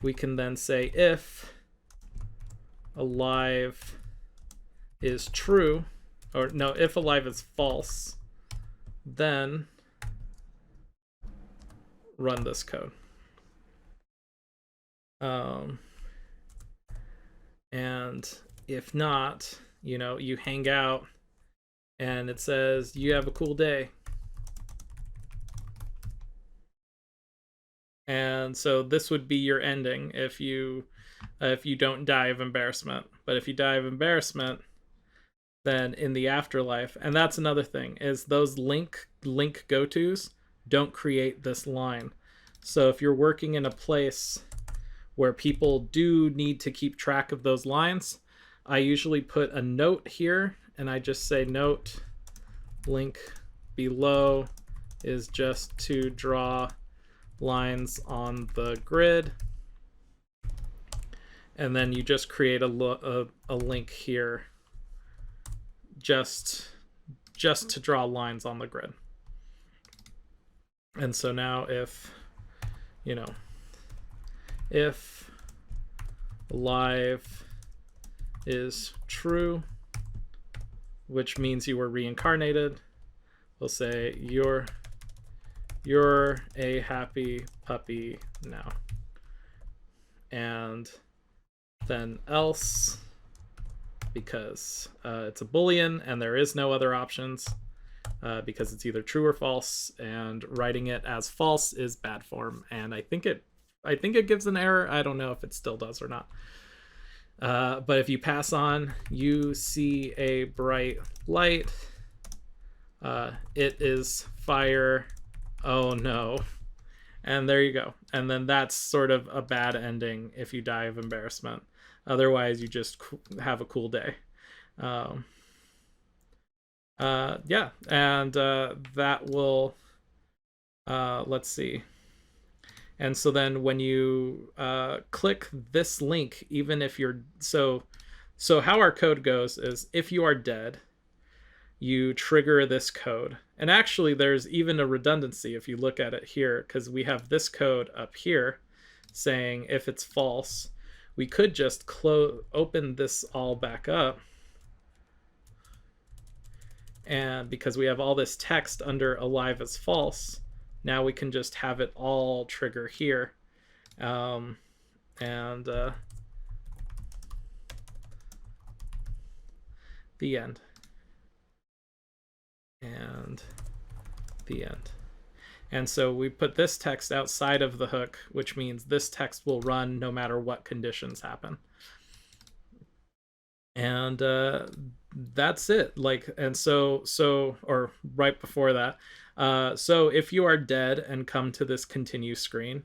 we can then say if alive is true, or no, if alive is false, then run this code. And if not, you hang out and it says you have a cool day. And so this would be your ending if you don't die of embarrassment. But if you die of embarrassment, then in the afterlife, and that's another thing, is those link go-tos don't create this line. So if you're working in a place where people do need to keep track of those lines, I usually put a note here and I just say note link below is just to draw lines on the grid, and then you just create a link here just to draw lines on the grid. And so now if alive is true, which means you were reincarnated, we'll say you're a happy puppy now. And then else, because it's a Boolean and there is no other options, because it's either true or false, and writing it as false is bad form. And I think it gives an error. I don't know if it still does or not. But if you pass on, you see a bright light. It is fire. Oh no. And there you go. And then that's sort of a bad ending if you die of embarrassment. Otherwise, you just have a cool day. Yeah. And that will, let's see. And so then when you click this link, even if you're, so how our code goes is if you are dead, you trigger this code. And actually there's even a redundancy if you look at it here, because we have this code up here saying if it's false, we could just open this all back up. And because we have all this text under alive as false, now we can just have it all trigger here. The end. And the end. And so we put this text outside of the hook, which means this text will run no matter what conditions happen. And that's it. Or right before that. So if you are dead and come to this continue screen,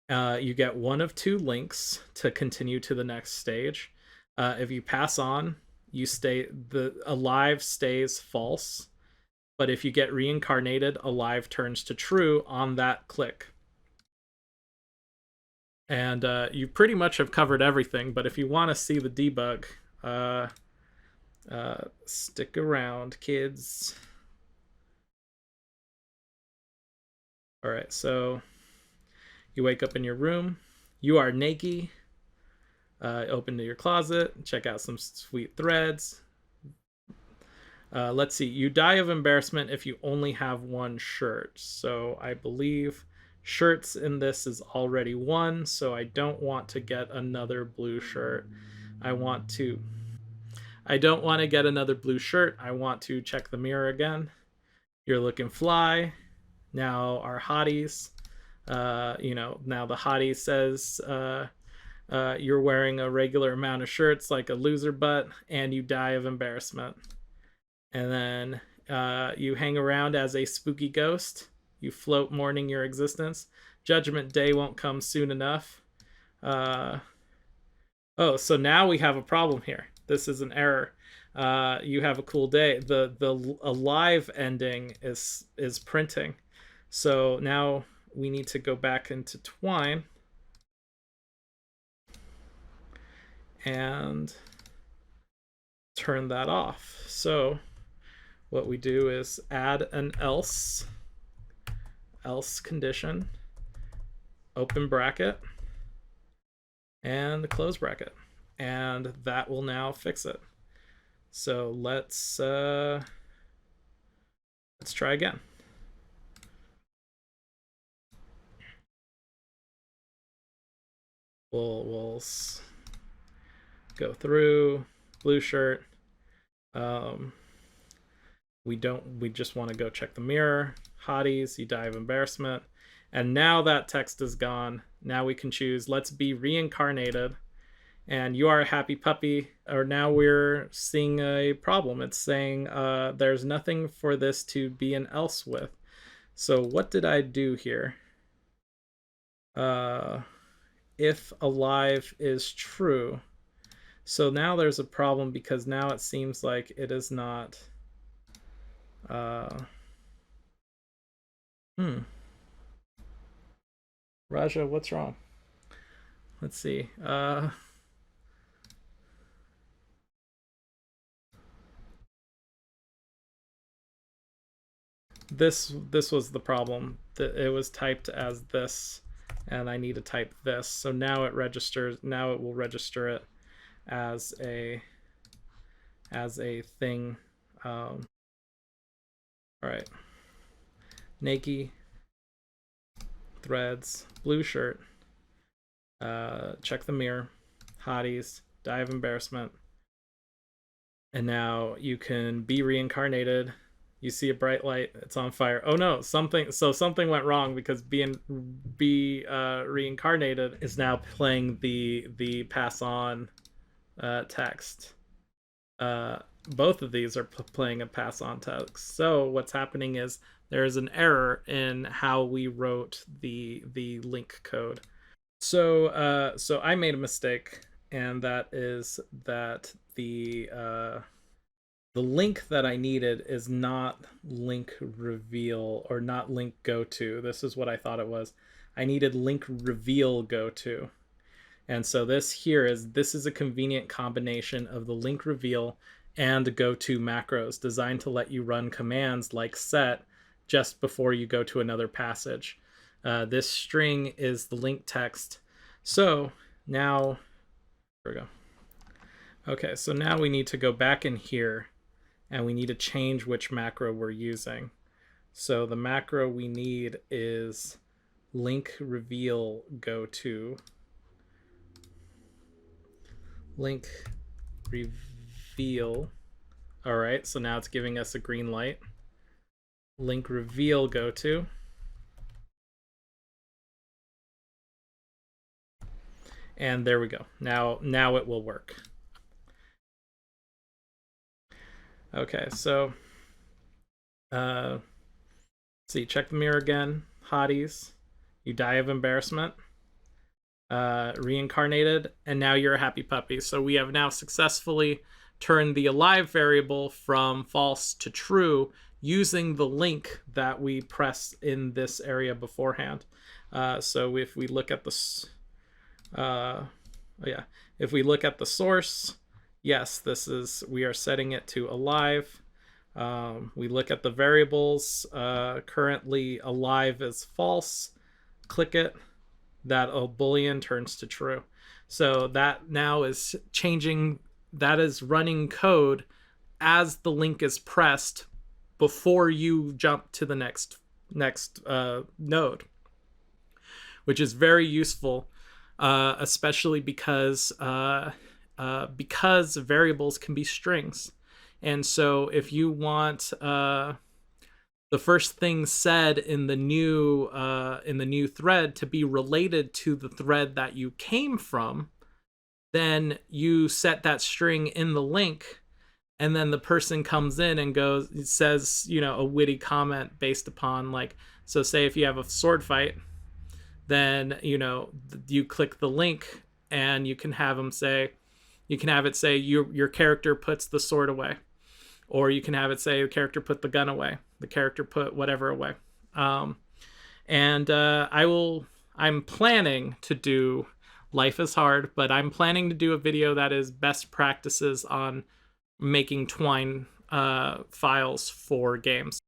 you get one of two links to continue to the next stage. If you pass on, the alive stays false. But if you get reincarnated, alive turns to true on that click. And you pretty much have covered everything. But if you want to see the debug, stick around, kids. All right, so you wake up in your room. You are naked. Open to your closet. Check out some sweet threads. Let's see. You die of embarrassment if you only have one shirt. So I believe shirts in this is already one. So I don't want to get another blue shirt. I don't want to get another blue shirt. I want to check the mirror again. You're looking fly. Now our hotties, now the hottie says you're wearing a regular amount of shirts like a loser butt, and you die of embarrassment. And then you hang around as a spooky ghost. You float mourning your existence. Judgment Day won't come soon enough. Oh, so now we have a problem here. This is an error. You have a cool day. The alive ending is printing. So now we need to go back into Twine and turn that off. So what we do is add an else condition, open bracket, and close bracket, and that will now fix it. So let's try again. We'll go through blue shirt. We just want to go check the mirror. Hotties, you die of embarrassment. And now that text is gone. Now we can choose, let's be reincarnated. And you are a happy puppy. Or now we're seeing a problem. It's saying there's nothing for this to be an else with. So what did I do here? If alive is true. So now there's a problem because now it seems like it is not. Raja, what's wrong? Let's see. This was the problem. It was typed as this, and I need to type this. So now it registers. Now it will register it as a thing. All right. Naked threads, blue shirt. Check the mirror. Hotties, die of embarrassment. And now you can be reincarnated. You see a bright light. It's on fire. Oh no, something went wrong because be reincarnated is now playing the pass on text. Both of these are playing a pass on text. So what's happening is there's an error in how we wrote the link code. So I made a mistake, and that is that the link that I needed is not link reveal or not link go to. This is what I thought it was. I needed link reveal go to. And so this is a convenient combination of the link reveal and go to macros designed to let you run commands like set just before you go to another passage. This string is the link text. So now, here we go. Okay, so now we need to go back in here and we need to change which macro we're using. So the macro we need is link reveal go to. Link reveal. All right, so now it's giving us a green light. Link reveal go to. And there we go. Now it will work. Okay, so see, check the mirror again. Hotties, you die of embarrassment. Reincarnated, and now you're a happy puppy. So we have now successfully turned the alive variable from false to true using the link that we pressed in this area beforehand. So if we look at the if we look at the source, yes, we are setting it to alive. We look at the variables. Currently alive is false. Click it. That a boolean turns to true. So that now is changing. That is running code as the link is pressed before you jump to the next node, which is very useful, especially because variables can be strings. And so if you want the first thing said in the new thread to be related to the thread that you came from, then you set that string in the link, and then the person comes in and says, a witty comment based upon, like, so say if you have a sword fight, then you click the link and you can have it say your character puts the sword away, or you can have it say the character put the gun away, the character put whatever away. And I'm planning to do, life is hard, but I'm planning to do a video that is best practices on making Twine files for games.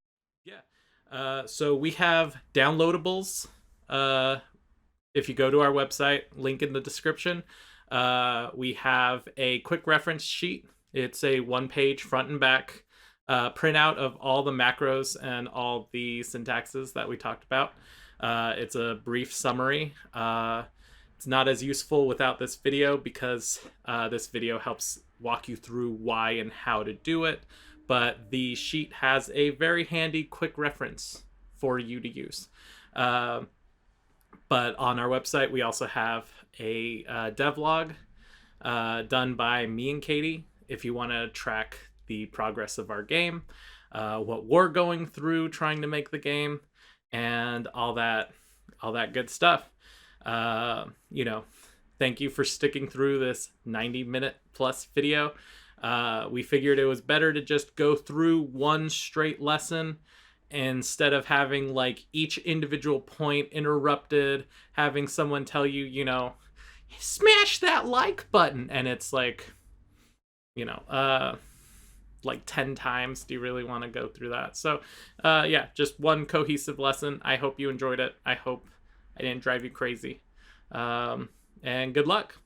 Yeah. So we have downloadables. If you go to our website, link in the description, we have a quick reference sheet. It's a one-page front and back printout of all the macros and all the syntaxes that we talked about. It's a brief summary. It's not as useful without this video because this video helps walk you through why and how to do it. But the sheet has a very handy quick reference for you to use. But on our website, we also have a devlog done by me and Katie if you want to track the progress of our game, what we're going through trying to make the game, and all that good stuff. Thank you for sticking through this 90-minute plus video. We figured it was better to just go through one straight lesson instead of having like each individual point interrupted, having someone tell you, smash that like button, and it's like 10 times. Do you really want to go through that? So yeah, just one cohesive lesson. I hope you enjoyed it. I hope I didn't drive you crazy. And good luck.